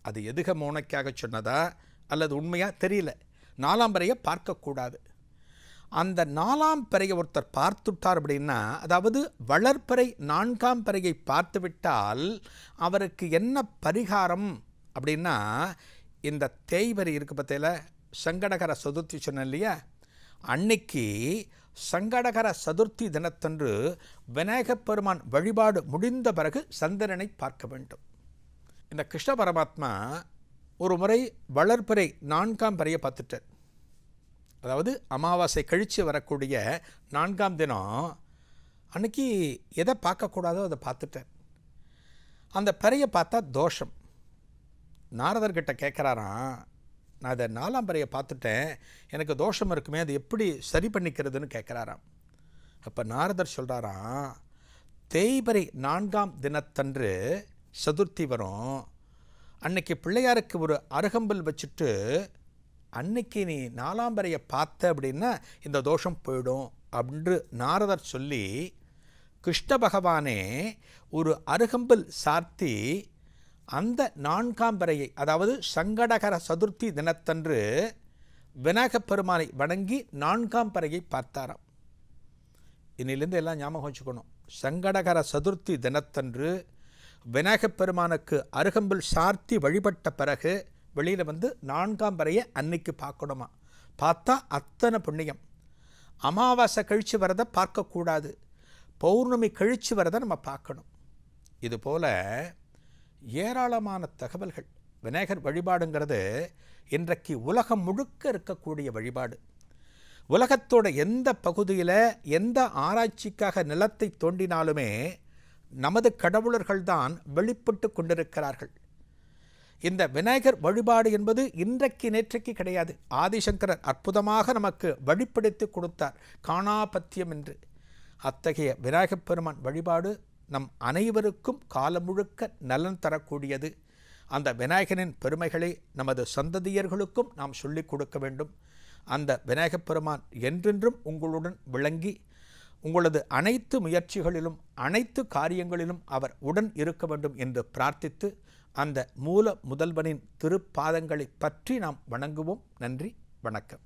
அது எதுக மோனைக்காக சொன்னதா அல்லது உண்மையாக தெரியல. 4ஆம் பிறையை பார்க்கக்கூடாது. அந்த 4ஆம் பிறையை ஒருத்தர் பார்த்துட்டார் அப்படின்னா, அதாவது வளர்ப்பிறை 4ஆம் பிறையை பார்த்துவிட்டால் அவருக்கு என்ன பரிகாரம் அப்படின்னா, இந்த தேய்பிறை இருக்குது பார்த்தில, சங்கடகர சதுர்த்தி சொன்னேன் இல்லையா, அன்னைக்கு சங்கடகர சதுர்த்தி தினத்தன்று விநாயகப் பெருமான் வழிபாடு முடிந்த பிறகு சந்திரனை பார்க்க வேண்டும். இந்த கிருஷ்ண பரமாத்மா ஒரு முறை வளர்ப்பிறை 4ஆம் பிறையை பார்த்துட்டார். அதாவது அமாவாசை கழித்து வரக்கூடிய 4ஆம் தினம் அன்றைக்கி எதை பார்க்கக்கூடாதோ அதை பார்த்துட்டார். அந்த பிறையை பார்த்தா தோஷம். நாரதர்கிட்ட கேட்குறாராம், நான் அதை 4ஆம் பிறையை பார்த்துட்டேன், எனக்கு தோஷம் இருக்குமே, அது எப்படி சரி பண்ணிக்கிறதுன்னு கேட்குறாராம். அப்போ நாரதர் சொல்கிறாராம், தேய்பிறை 4ஆம் தினத்தன்று சதுர்த்தி வரும், அன்னைக்கு பிள்ளையாருக்கு ஒரு அருகம்பல் வச்சுட்டு அன்னைக்கு நீ 4ஆம் பிறையை பார்த்த அப்படின்னா இந்த தோஷம் போயிடும் அப்படின்னு நாரதர் சொல்லி, கிருஷ்ண பகவானே ஒரு அருகம்பல் சார்த்தி அந்த 4ஆம் பிறையை, அதாவது சங்கடகர சதுர்த்தி தினத்தன்று விநாயகப் பெருமானை வணங்கி 4ஆம் பிறையை பார்த்தாராம். இன்னிலேருந்து எல்லாம் ஞாபகம் வச்சுக்கணும். சங்கடகர சதுர்த்தி தினத்தன்று விநாயகப் பெருமானுக்கு அருகம்பல் சார்த்தி வழிபட்ட பிறகு வெளியில் வந்து 4ஆம் பிறையை அன்னைக்கு பார்க்கணுமா. பார்த்தா அத்தனை புண்ணியம். அமாவாசை கழித்து வரதை பார்க்கக்கூடாது, பௌர்ணமி கழித்து வரதை நம்ம பார்க்கணும். இதுபோல் ஏராளமான தகவல்கள். விநாயகர் வழிபாடுங்கிறது இன்றைக்கு உலகம் முழுக்க இருக்கக்கூடிய வழிபாடு. உலகத்தோட எந்த பகுதியில் எந்த ஆராய்ச்சிக்காக நிலத்தை தோண்டினாலுமே நமது கடவுளர்கள்தான் வெளிப்பட்டு கொண்டிருக்கிறார்கள். இந்த விநாயகர் வழிபாடு என்பது இன்றைக்கு நேற்றைக்கு கிடையாது. ஆதிசங்கரர் அற்புதமாக நமக்கு வழிப்படுத்தி கொடுத்தார், காணாபத்தியம் என்று. அத்தகைய விநாயகப் பெருமான் வழிபாடு நம் அனைவருக்கும் காலம் முழுக்க நலன் தரக்கூடியது. அந்த விநாயகனின் பெருமைகளை நமது சந்ததியர்களுக்கும் நாம் சொல்லிக் கொடுக்க வேண்டும். அந்த விநாயகப் பெருமான் என்றென்றும் உங்களுடன் விளங்கி உங்களது அனைத்து முயற்சிகளிலும் அனைத்து காரியங்களிலும் அவர் உடன் இருக்க வேண்டும் என்று பிரார்த்தித்து, அந்த மூல முதல்வனின் திருப்பாதங்களை பற்றி நாம் வணங்குவோம். நன்றி, வணக்கம்.